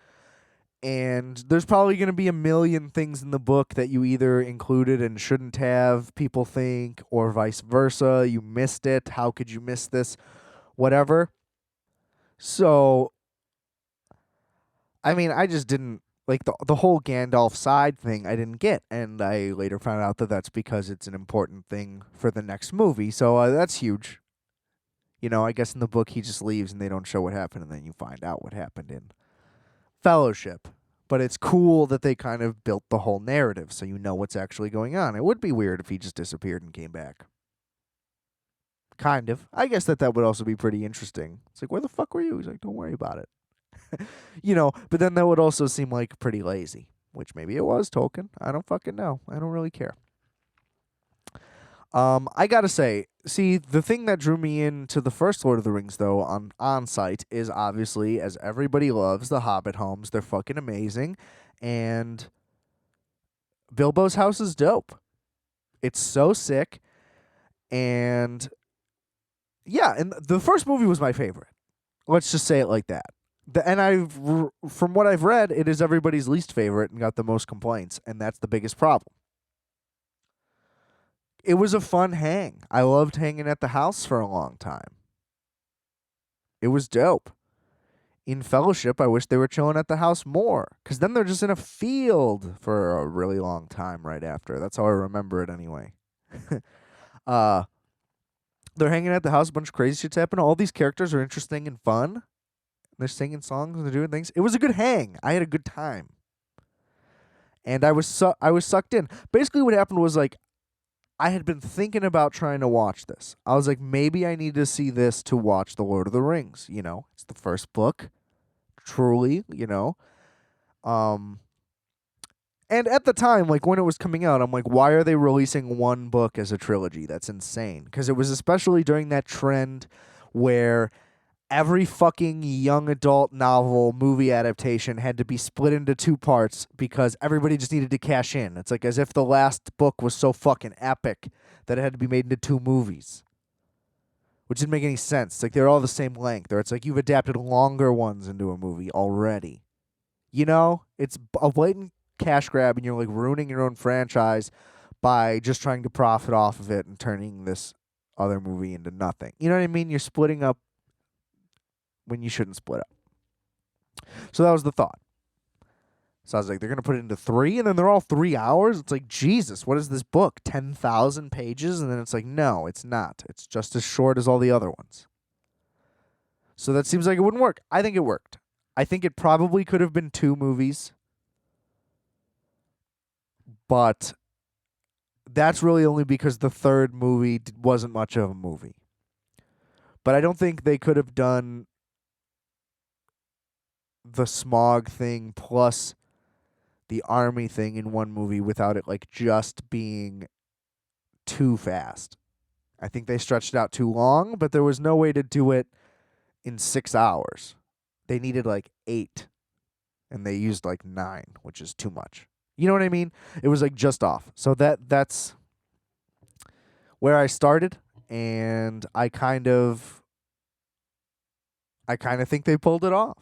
[SPEAKER 1] And there's probably going to be a million things in the book that you either included and shouldn't have, people think, or vice versa. You missed it. How could you miss this? Whatever. So, I mean, I just didn't like the whole Gandalf side thing. I didn't get, and I later found out that that's because it's an important thing for the next movie. So that's huge. You know, I guess in the book he just leaves and they don't show what happened, and then you find out what happened in Fellowship. But it's cool that they kind of built the whole narrative so you know what's actually going on. It would be weird if he just disappeared and came back. Kind of. I guess that would also be pretty interesting. It's like, where the fuck were you? He's like, don't worry about it. You know, but then that would also seem like pretty lazy, which maybe it was Tolkien. I don't fucking know. I don't really care. I gotta say, see, the thing that drew me into the first Lord of the Rings, though, on site is obviously, as everybody loves, the Hobbit homes. They're fucking amazing, and Bilbo's house is dope. It's so sick, and yeah, and the first movie was my favorite. Let's just say it like that. And from what I've read, it is everybody's least favorite and got the most complaints, and that's the biggest problem. It was a fun hang. I loved hanging at the house for a long time. It was dope. In Fellowship, I wish they were chilling at the house more, because then they're just in a field for a really long time right after. That's how I remember it anyway. They're hanging at the house, a bunch of crazy shit's happening. All these characters are interesting and fun. They're singing songs and they're doing things. It was a good hang. I had a good time. And I was sucked in. Basically what happened was, like, I had been thinking about trying to watch this. I was like, maybe I need to see this to watch The Lord of the Rings, you know? It's the first book. Truly, you know. And at the time, like, when it was coming out, I'm like, why are they releasing one book as a trilogy? That's insane. Because it was especially during that trend where every fucking young adult novel movie adaptation had to be split into two parts because everybody just needed to cash in. It's like as if the last book was so fucking epic that it had to be made into two movies, which didn't make any sense. It's like they're all the same length, or it's like you've adapted longer ones into a movie already. You know, it's a blatant cash grab, and you're like ruining your own franchise by just trying to profit off of it and turning this other movie into nothing. You know what I mean? You're splitting up when you shouldn't split up. So that was the thought. So I was like, they're going to put it into 3, and then they're all 3 hours? It's like, Jesus, what is this book? 10,000 pages? And then it's like, no, it's not. It's just as short as all the other ones. So that seems like it wouldn't work. I think it worked. I think it probably could have been 2 movies. But that's really only because the third movie wasn't much of a movie. But I don't think they could have done the smog thing plus the army thing in one movie without it like just being too fast. I think they stretched it out too long, but there was no way to do it in 6 hours. They needed like 8, and they used like 9, which is too much. You know what I mean? It was like just off. So that's where I started, and I kind of think they pulled it off.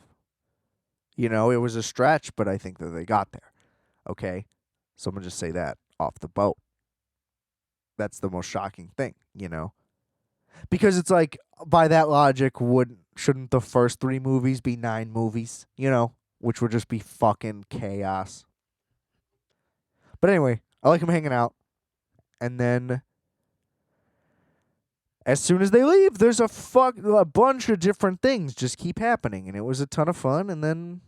[SPEAKER 1] You know, it was a stretch, but I think that they got there. Okay? So I'm going to just say that off the boat. That's the most shocking thing, you know? Because it's like, by that logic, shouldn't the first 3 movies be 9 movies? You know? Which would just be fucking chaos. But anyway, I like them hanging out. And then as soon as they leave, there's a bunch of different things just keep happening. And it was a ton of fun. And then,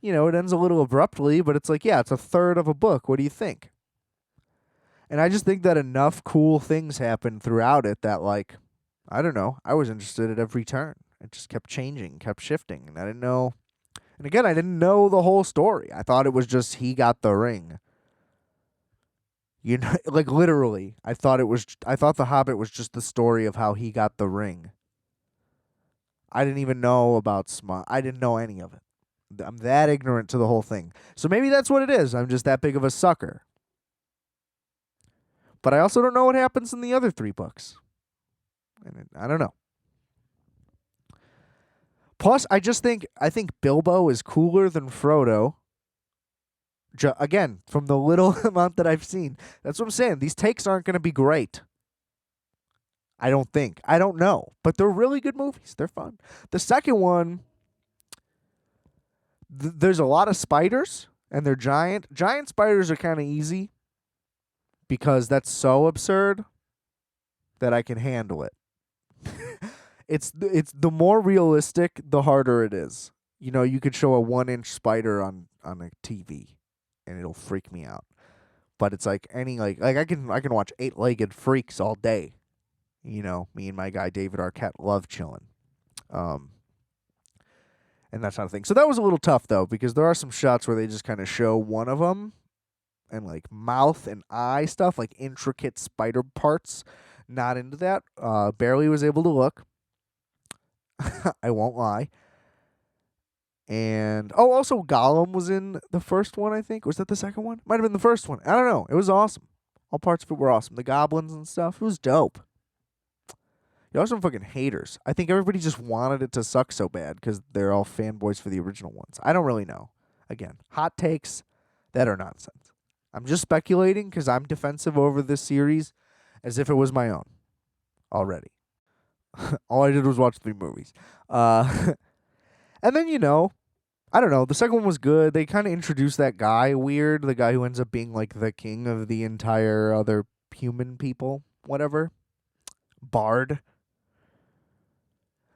[SPEAKER 1] you know, it ends a little abruptly, but it's like, yeah, it's a third of a book. What do you think? And I just think that enough cool things happened throughout it that, like, I don't know, I was interested at every turn. It just kept changing, kept shifting. And I didn't know. And again, I didn't know the whole story. I thought it was just he got the ring. You know, like literally, I thought The Hobbit was just the story of how he got the ring. I didn't even know about Smut. I didn't know any of it. I'm that ignorant to the whole thing. So maybe that's what it is. I'm just that big of a sucker. But I also don't know what happens in the other 3 books. And I don't know. Plus, I think Bilbo is cooler than Frodo. Again, from the little amount that I've seen. That's what I'm saying. These takes aren't going to be great. I don't think. I don't know. But they're really good movies. They're fun. The second one, there's a lot of spiders, and they're giant. Giant spiders are kind of easy because that's so absurd that I can handle it. It's the more realistic, the harder it is. You know, you could show a 1-inch spider on a TV, and it'll freak me out. But it's like any like I can watch 8-legged freaks all day. You know, me and my guy David Arquette love chilling. And that's not a thing. So that was a little tough though, because there are some shots where they just kind of show one of them, and like mouth and eye stuff, like intricate spider parts. Not into that. Barely was able to look. I won't lie. And also Gollum was in the first one, I think. Was that the second one? Might have been the first one. I don't know. It was awesome. All parts of it were awesome. The goblins and stuff. It was dope. Y'all are some fucking haters. I think everybody just wanted it to suck so bad because they're all fanboys for the original ones. I don't really know. Again, hot takes that are nonsense. I'm just speculating because I'm defensive over this series as if it was my own already. All I did was watch 3 movies. And then, you know, I don't know. The second one was good. They kind of introduced that guy weird. The guy who ends up being like the king of the entire other human people. Whatever. Bard.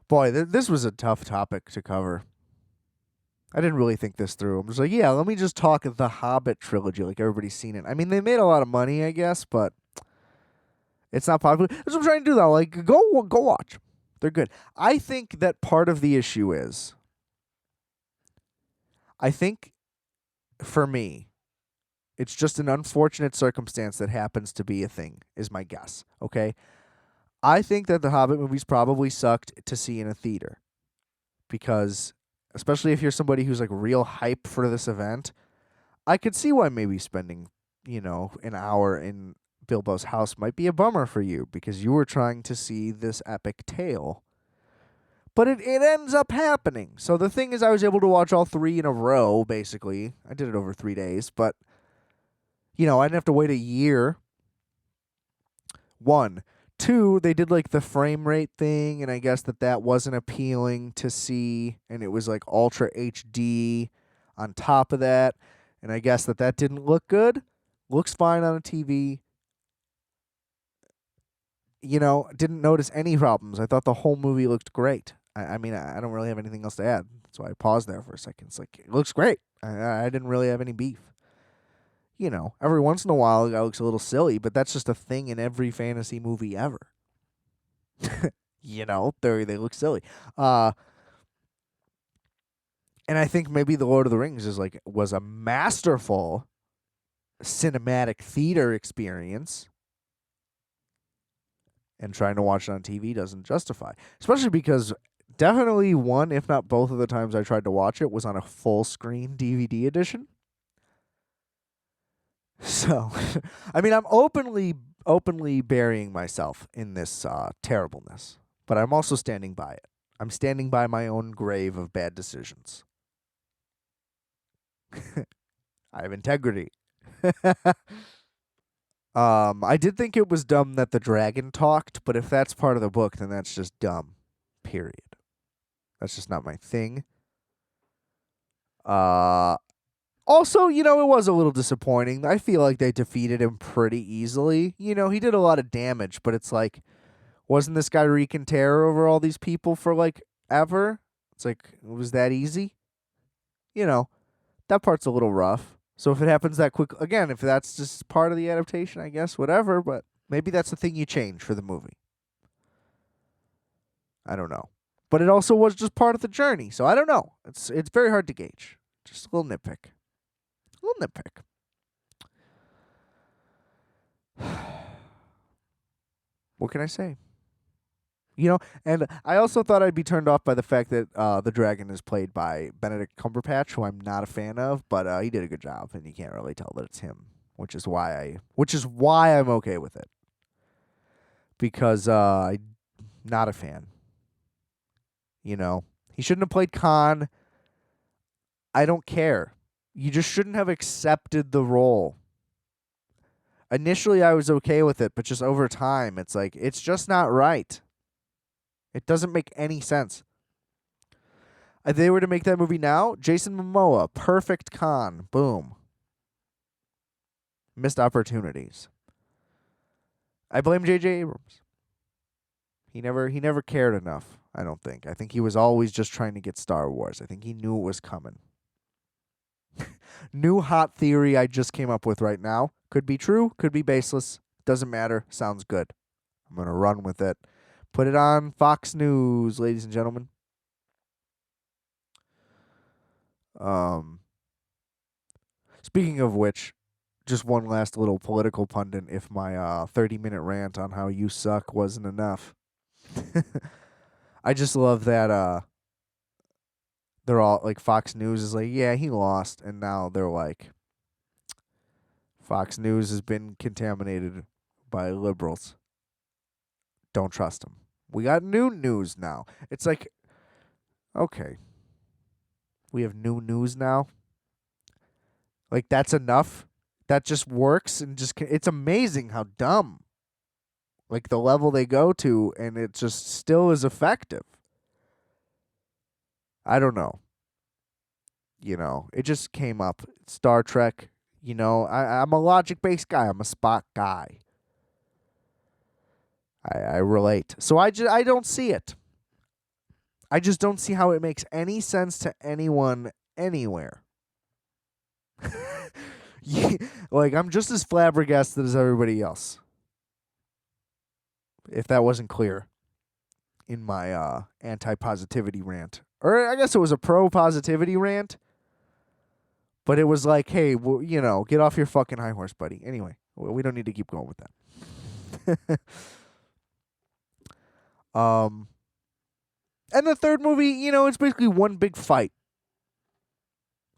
[SPEAKER 1] Boy, this was a tough topic to cover. I didn't really think this through. I'm just like, yeah, let me just talk the Hobbit trilogy like everybody's seen it. I mean, they made a lot of money, I guess, but it's not popular. That's what I'm trying to do, though. Like, go watch. They're good. I think that part of the issue is, I think, for me, it's just an unfortunate circumstance that happens to be a thing, is my guess, okay? I think that the Hobbit movies probably sucked to see in a theater. Because, especially if you're somebody who's, like, real hype for this event, I could see why maybe spending, you know, an hour in Bilbo's house might be a bummer for you because you were trying to see this epic tale. But it ends up happening. So the thing is, I was able to watch all 3 in a row, basically. I did it over 3 days, but, you know, I didn't have to wait a year. 1. 2, they did like the frame rate thing, and I guess that wasn't appealing to see, and it was like Ultra HD on top of that, and I guess that didn't look good. Looks fine on a TV. You know, didn't notice any problems. I thought the whole movie looked great. I mean, I don't really have anything else to add. That's why I paused there for a second. It's like, it looks great. I didn't really have any beef. You know, every once in a while, a guy looks a little silly, but that's just a thing in every fantasy movie ever. You know, they look silly. And I think maybe The Lord of the Rings was a masterful cinematic theater experience. And trying to watch it on TV doesn't justify. Especially because definitely one, if not both of the times I tried to watch it, was on a full screen DVD edition. So, I mean, I'm openly burying myself in this terribleness. But I'm also standing by it. I'm standing by my own grave of bad decisions. I have integrity. I did think it was dumb that the dragon talked, but if that's part of the book, then that's just dumb. Period. That's just not my thing. Also, you know, it was a little disappointing. I feel like they defeated him pretty easily. You know, he did a lot of damage, but it's like, wasn't this guy wreaking terror over all these people for, like, ever? It's like, was that easy? You know, that part's a little rough. So if it happens that quick, again, if that's just part of the adaptation, I guess, whatever, but maybe that's the thing you change for the movie. I don't know. But it also was just part of the journey, so I don't know. It's very hard to gauge. Just a little nitpick. What can I say? You know, and I also thought I'd be turned off by the fact that the dragon is played by Benedict Cumberbatch, who I'm not a fan of, but he did a good job, and you can't really tell that it's him. which is why I'm okay with it. Because I'm not a fan. You know, he shouldn't have played Khan. I don't care. You just shouldn't have accepted the role. Initially, I was okay with it, but just over time, it's like, it's just not right. It doesn't make any sense. If they were to make that movie now, Jason Momoa, perfect Khan, boom. Missed opportunities. I blame J.J. Abrams. He never cared enough, I don't think. I think he was always just trying to get Star Wars. I think he knew it was coming. New hot theory I just came up with right now. Could be true, could be baseless. Doesn't matter. Sounds good. I'm going to run with it. Put it on Fox News, ladies and gentlemen. Speaking of which, just one last little political pundit. If my 30-minute rant on how you suck wasn't enough. I just love that they're all like, Fox News is like, yeah, he lost, and now they're like, Fox News has been contaminated by liberals. Don't trust them. We got new news now. It's like, okay, we have new news now. Like, that's enough. That just works, and just it's amazing how dumb, like, the level they go to, and it just still is effective. I don't know. You know, it just came up. Star Trek. You know, I'm a logic-based guy. I'm a Spock guy. I relate. So I don't see it. I just don't see how it makes any sense to anyone anywhere. Like, I'm just as flabbergasted as everybody else. If that wasn't clear in my anti-positivity rant. Or I guess it was a pro-positivity rant. But it was like, hey, you know, get off your fucking high horse, buddy. Anyway, we don't need to keep going with that. And the third movie, you know, it's basically one big fight.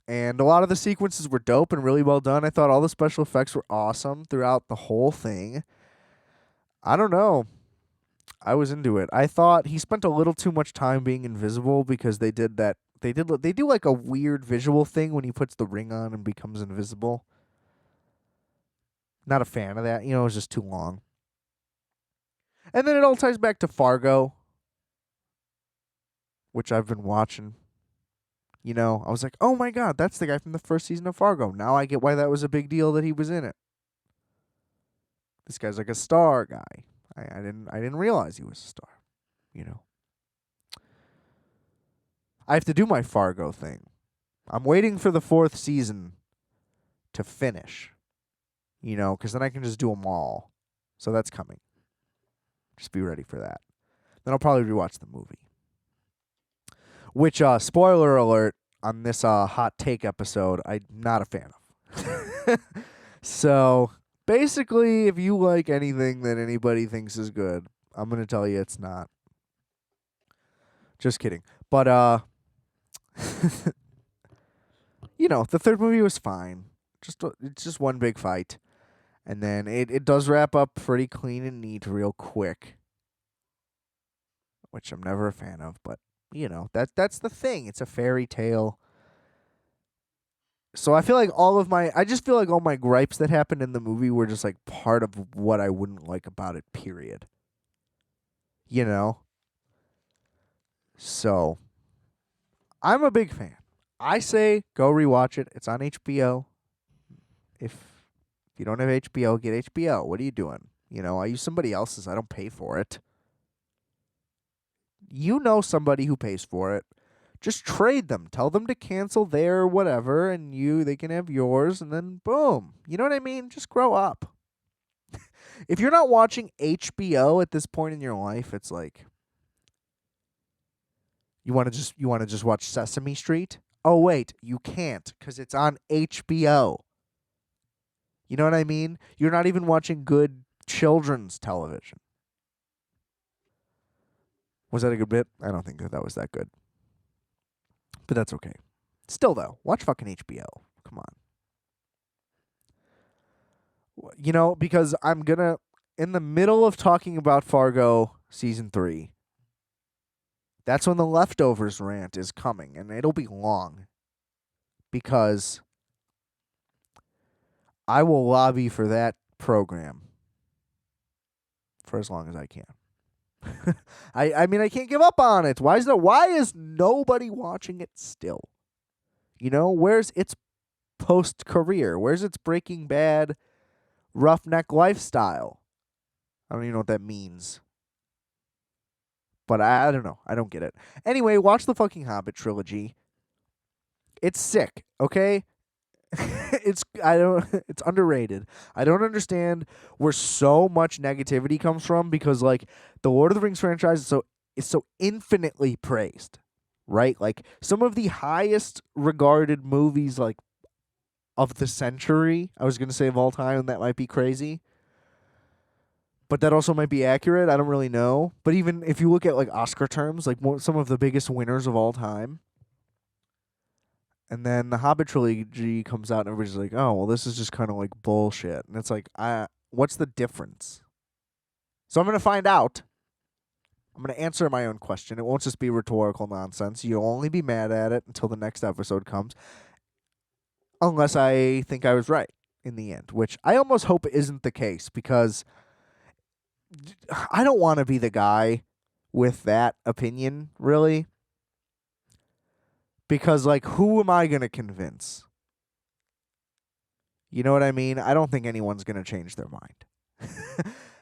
[SPEAKER 1] And a lot of the sequences were dope and really well done. I thought all the special effects were awesome throughout the whole thing. I don't know. I was into it. I thought he spent a little too much time being invisible because they do like a weird visual thing when he puts the ring on and becomes invisible. Not a fan of that. You know, it was just too long. And then it all ties back to Fargo, which I've been watching. You know, I was like, oh my God, that's the guy from the first season of Fargo. Now I get why that was a big deal that he was in it. This guy's like a star guy. I didn't realize he was a star. You know. I have to do my Fargo thing. I'm waiting for the 4th season to finish. You know, because then I can just do them all. So that's coming. Just be ready for that. Then I'll probably rewatch the movie. Which, spoiler alert, on this hot take episode, I'm not a fan of. So, basically, if you like anything that anybody thinks is good, I'm going to tell you it's not. Just kidding. But, you know, the third movie was fine. It's just one big fight. And then it does wrap up pretty clean and neat real quick. Which I'm never a fan of, but, you know, that's the thing. It's a fairy tale. So I just feel like all my gripes that happened in the movie were just like part of what I wouldn't like about it, period. You know? So, I'm a big fan. I say go rewatch it. It's on HBO. If you don't have HBO, get HBO. What are you doing? You know, I use somebody else's. I don't pay for it. You know somebody who pays for it. Just trade them. Tell them to cancel their whatever, and they can have yours, and then boom. You know what I mean? Just grow up. If you're not watching HBO at this point in your life, it's like you want to just watch Sesame Street? Oh wait, you can't cuz it's on HBO. You know what I mean? You're not even watching good children's television. Was that a good bit? I don't think that was that good. But that's okay. Still, though, watch fucking HBO. Come on. Because I'm gonna in the middle of talking about Fargo season 3. That's when the leftovers rant is coming, and it'll be long because I will lobby for that program for as long as I can. I mean, I can't give up on it. Why is nobody watching it still? Where's its post career? Where's its Breaking Bad roughneck lifestyle? I don't even know what that means. But I don't know. I don't get it. Anyway, watch the fucking Hobbit trilogy. It's sick, okay? It's underrated. I don't understand where so much negativity comes from because like the Lord of the Rings franchise is so infinitely praised, right? Like some of the highest regarded movies like of the century, I was going to say of all time, and that might be crazy. But that also might be accurate. I don't really know. But even if you look at like Oscar terms, like some of the biggest winners of all time, and then the Hobbit trilogy comes out, and everybody's like, "Oh, well, this is just kind of like bullshit." And it's like, what's the difference? So I'm gonna find out. I'm gonna answer my own question. It won't just be rhetorical nonsense. You'll only be mad at it until the next episode comes, unless I think I was right in the end, which I almost hope isn't the case because I don't want to be the guy with that opinion, really. Because, like, who am I going to convince? You know what I mean? I don't think anyone's going to change their mind.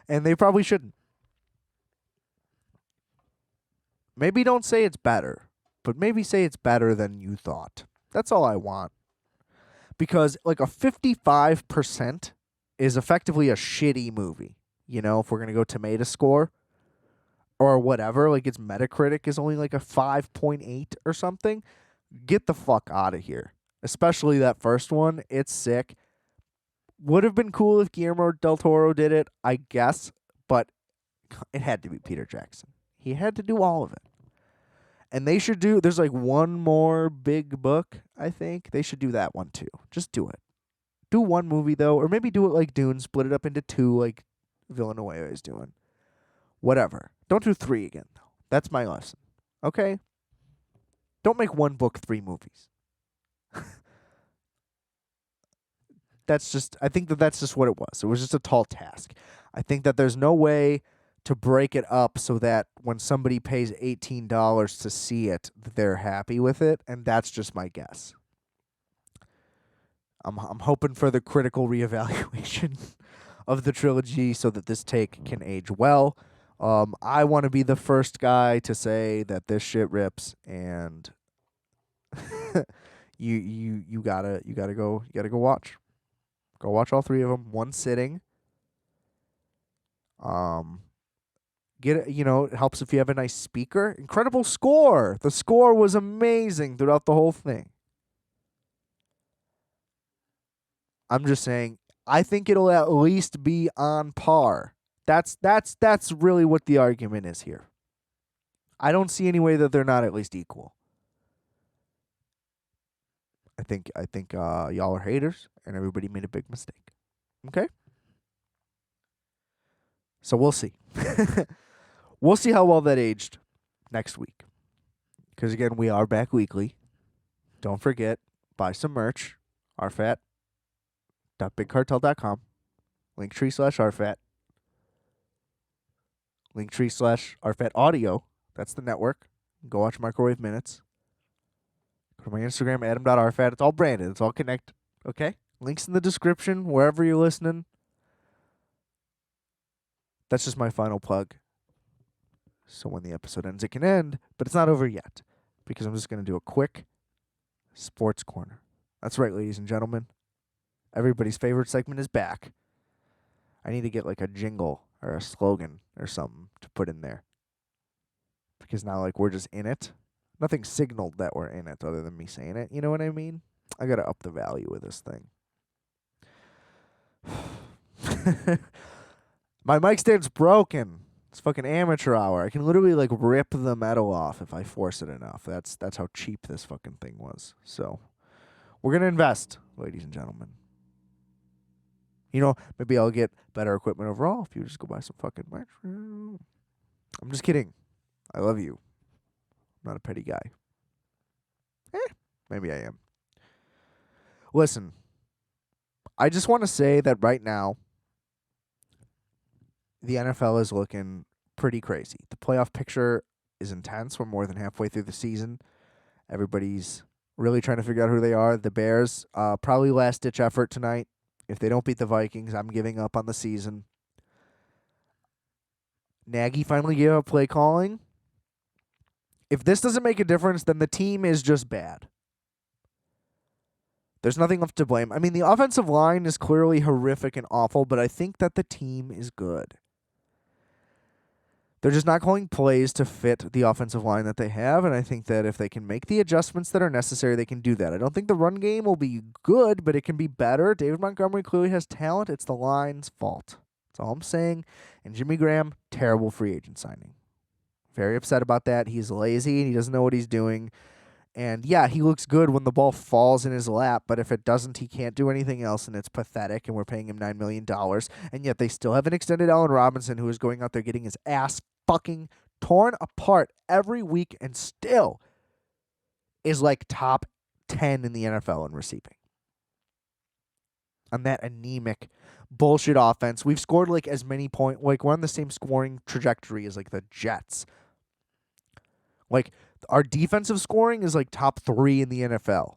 [SPEAKER 1] And they probably shouldn't. Maybe don't say it's better, but maybe say it's better than you thought. That's all I want. Because, like, a 55% is effectively a shitty movie. If we're going to go tomato score or whatever, like, its Metacritic is only like a 5.8 or something. Get the fuck out of here. Especially that first one. It's sick. Would have been cool if Guillermo del Toro did it, I guess, but it had to be Peter Jackson. He had to do all of it. And they should there's like one more big book, I think. They should do that one too. Just do it. Do one movie though, or maybe do it like Dune, split it up into 2 like Villeneuve is doing. Whatever. Don't do 3 again though. That's my lesson. Okay? Don't make one book 3 movies. I think that's just what it was. It was just a tall task. I think that there's no way to break it up so that when somebody pays $18 to see it, they're happy with it, and that's just my guess. I'm hoping for the critical reevaluation of the trilogy so that this take can age well. I want to be the first guy to say that this shit rips, and you gotta go watch. Go watch all 3 of them, one sitting. It helps if you have a nice speaker. Incredible score. The score was amazing throughout the whole thing. I'm just saying, I think it'll at least be on par. That's really what the argument is here. I don't see any way that they're not at least equal. I think y'all are haters, and everybody made a big mistake. Okay? So we'll see. We'll see how well that aged next week. Because, again, we are back weekly. Don't forget, buy some merch. RFAT.bigcartel.com. Linktree/RFAT. Linktree/RFAT Audio. That's the network. Go watch Microwave Minutes. Go to my Instagram, adam.rfat. It's all branded. It's all connected. Okay? Links in the description, wherever you're listening. That's just my final plug. So when the episode ends, it can end, but it's not over yet because I'm just going to do a quick sports corner. That's right, ladies and gentlemen. Everybody's favorite segment is back. I need to get like a jingle or a slogan or something to put in there because now like we're just in it. Nothing signaled that we're in it other than me saying it. You know what I mean? I got to up the value of this thing. My mic stand's broken. It's fucking amateur hour. I can literally like rip the metal off if I force it enough. That's how cheap this fucking thing was. So we're gonna invest, ladies and gentlemen. Maybe I'll get better equipment overall if you just go buy some fucking merch. I'm just kidding. I love you. I'm not a petty guy. Maybe I am. Listen, I just want to say that right now, the NFL is looking pretty crazy. The playoff picture is intense. We're more than halfway through the season. Everybody's really trying to figure out who they are. The Bears, probably last-ditch effort tonight. If they don't beat the Vikings, I'm giving up on the season. Nagy finally gave up play calling. If this doesn't make a difference, then the team is just bad. There's nothing left to blame. I mean, the offensive line is clearly horrific and awful, but I think that the team is good. They're just not calling plays to fit the offensive line that they have, and I think that if they can make the adjustments that are necessary, they can do that. I don't think the run game will be good, but it can be better. David Montgomery clearly has talent. It's the line's fault. That's all I'm saying. And Jimmy Graham, terrible free agent signing. Very upset about that. He's lazy, and he doesn't know what he's doing. And, yeah, he looks good when the ball falls in his lap, but if it doesn't, he can't do anything else, and it's pathetic, and we're paying him $9 million. And yet they still haven't extended Allen Robinson, who is going out there getting his ass fucking torn apart every week and still is like top 10 in the NFL in receiving. On that anemic bullshit offense, we've scored like as many points. Like, we're on the same scoring trajectory as like the Jets. Like, our defensive scoring is like top 3 in the NFL.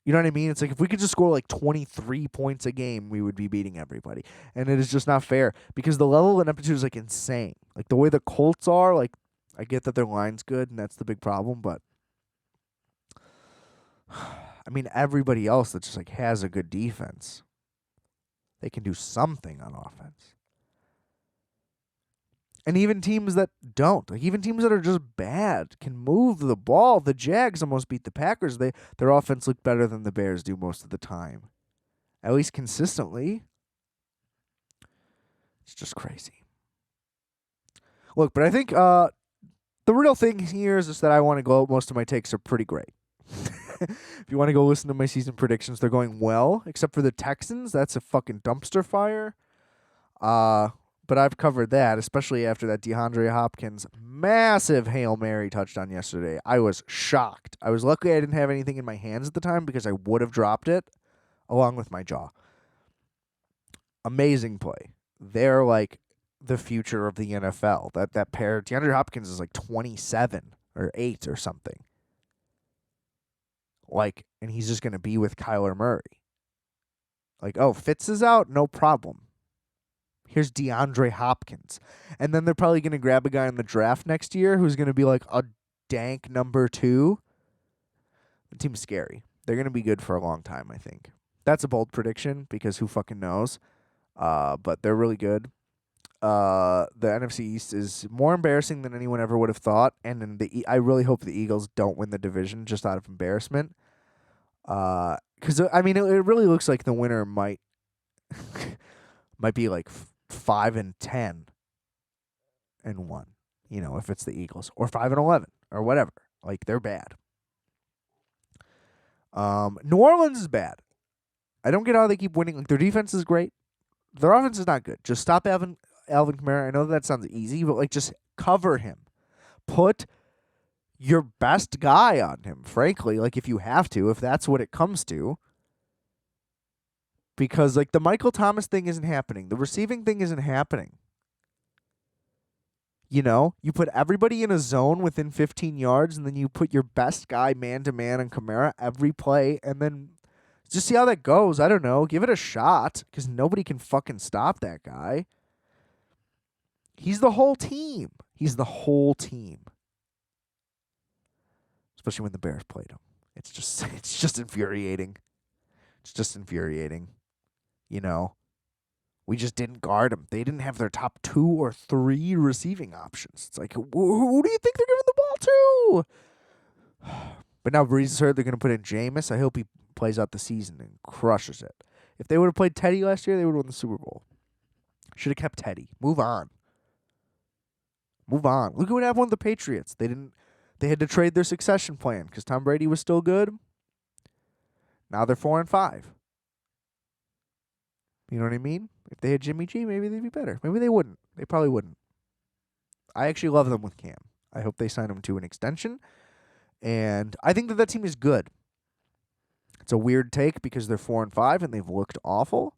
[SPEAKER 1] You know what I mean? It's like if we could just score like 23 points a game, we would be beating everybody. And it is just not fair because the level of ineptitude is like insane. Like the way the Colts are, like I get that their line's good and that's the big problem, but I mean everybody else that just like has a good defense, they can do something on offense. And even teams that don't, like even teams that are just bad, can move the ball. The Jags almost beat the Packers. Their offense looked better than the Bears do most of the time, at least consistently. It's just crazy. Look, but I think the real thing here is just that I want to go. Most of my takes are pretty great. If you want to go listen to my season predictions, they're going well, except for the Texans. That's a fucking dumpster fire. But I've covered that, especially after that DeAndre Hopkins massive Hail Mary touchdown yesterday. I was shocked. I was lucky I didn't have anything in my hands at the time because I would have dropped it along with my jaw. Amazing play. They're like the future of the NFL. That pair, DeAndre Hopkins is like 27 or 8 or something. Like, and he's just going to be with Kyler Murray. Like, oh, Fitz is out? No problem. Here's DeAndre Hopkins. And then they're probably going to grab a guy in the draft next year who's going to be like a dank number 2. The team's scary. They're going to be good for a long time, I think. That's a bold prediction because who fucking knows. But they're really good. The NFC East is more embarrassing than anyone ever would have thought. And then I really hope the Eagles don't win the division just out of embarrassment. Because, I mean, it really looks like the winner might be like 5-10 and 1, if it's the Eagles, or 5-11 or whatever. Like, they're bad. New Orleans is bad. I don't get how they keep winning. Like, their defense is great. Their offense is not good. Just stop Alvin Kamara. I know that sounds easy, but like just cover him. Put your best guy on him, frankly, like if you have to, if that's what it comes to. Because, like, the Michael Thomas thing isn't happening. The receiving thing isn't happening. You put everybody in a zone within 15 yards, and then you put your best guy man-to-man on Kamara every play, and then just see how that goes. I don't know. Give it a shot, because nobody can fucking stop that guy. He's the whole team. He's the whole team. Especially when the Bears played him. It's just infuriating. It's just infuriating. We just didn't guard them. They didn't have their top 2 or 3 receiving options. It's like, who do you think they're giving the ball to? But now Breeze is hurt. They're going to put in Jameis. I hope he plays out the season and crushes it. If they would have played Teddy last year, they would have won the Super Bowl. Should have kept Teddy. Move on. Look at what happened with the Patriots. They had to trade their succession plan because Tom Brady was still good. Now they're 4-5. You know what I mean? If they had Jimmy G, maybe they'd be better. Maybe they wouldn't. They probably wouldn't. I actually love them with Cam. I hope they sign him to an extension. And I think that team is good. It's a weird take because they're 4-5 and they've looked awful.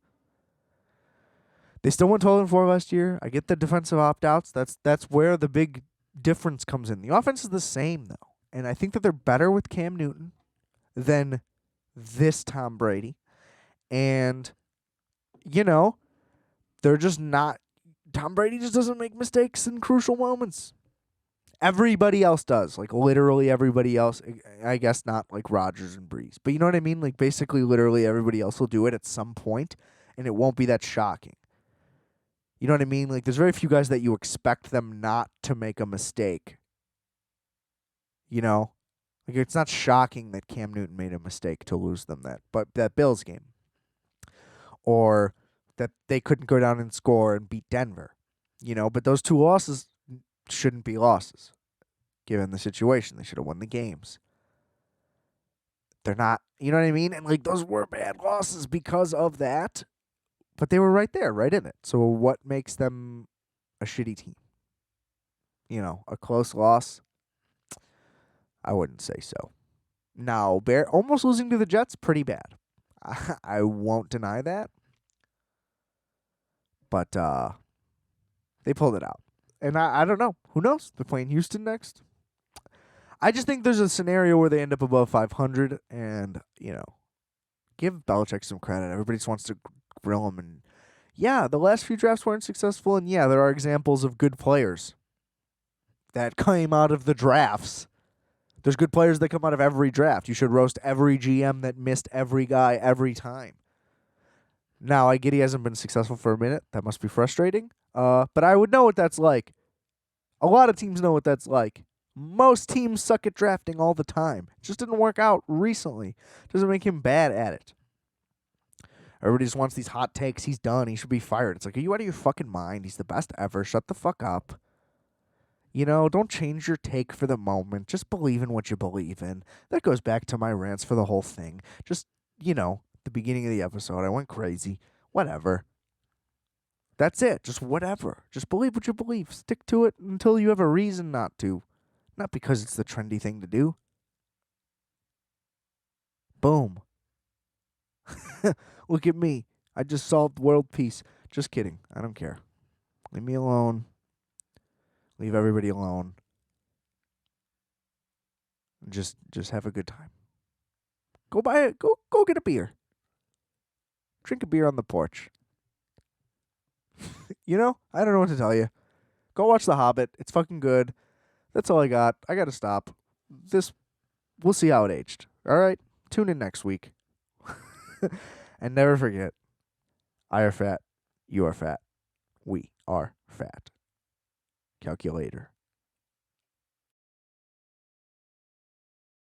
[SPEAKER 1] They still went 12-4 last year. I get the defensive opt-outs. That's where the big difference comes in. The offense is the same, though. And I think that they're better with Cam Newton than this Tom Brady. And, they're just not. Tom Brady just doesn't make mistakes in crucial moments. Everybody else does. Like, literally everybody else. I guess not like Rodgers and Breeze. But you know what I mean? Like, basically, literally everybody else will do it at some point, and it won't be that shocking. You know what I mean? Like, there's very few guys that you expect them not to make a mistake. Like, it's not shocking that Cam Newton made a mistake to lose them that Bills game. Or that they couldn't go down and score and beat Denver. But those two losses shouldn't be losses, given the situation. They should have won the games. They're not, you know what I mean? And, like, those were bad losses because of that. But they were right there, right in it. So what makes them a shitty team? A close loss? I wouldn't say so. Now, almost losing to the Jets, pretty bad. I won't deny that. But they pulled it out. And I don't know. Who knows? They're playing Houston next. I just think there's a scenario where they end up above 500 and, give Belichick some credit. Everybody just wants to grill him. And, yeah, the last few drafts weren't successful. And, yeah, there are examples of good players that came out of the drafts. There's good players that come out of every draft. You should roast every GM that missed every guy every time. Now, I get he hasn't been successful for a minute. That must be frustrating. But I would know what that's like. A lot of teams know what that's like. Most teams suck at drafting all the time. It just didn't work out recently. Doesn't make him bad at it. Everybody just wants these hot takes. He's done. He should be fired. It's like, are you out of your fucking mind? He's the best ever. Shut the fuck up. Don't change your take for the moment. Just believe in what you believe in. That goes back to my rants for the whole thing. Just, the beginning of the episode, I went crazy. Whatever. That's it. Just whatever. Just believe what you believe. Stick to it until you have a reason not to. Not because it's the trendy thing to do. Boom. Look at me. I just solved world peace. Just kidding. I don't care. Leave me alone. Leave everybody alone. Just have a good time. Go buy it. Go get a beer. Drink a beer on the porch. I don't know what to tell you. Go watch The Hobbit. It's fucking good. That's all I got. I got to stop. We'll see how it aged. All right? Tune in next week. And never forget, I are fat. You are fat. We are fat. Calculator.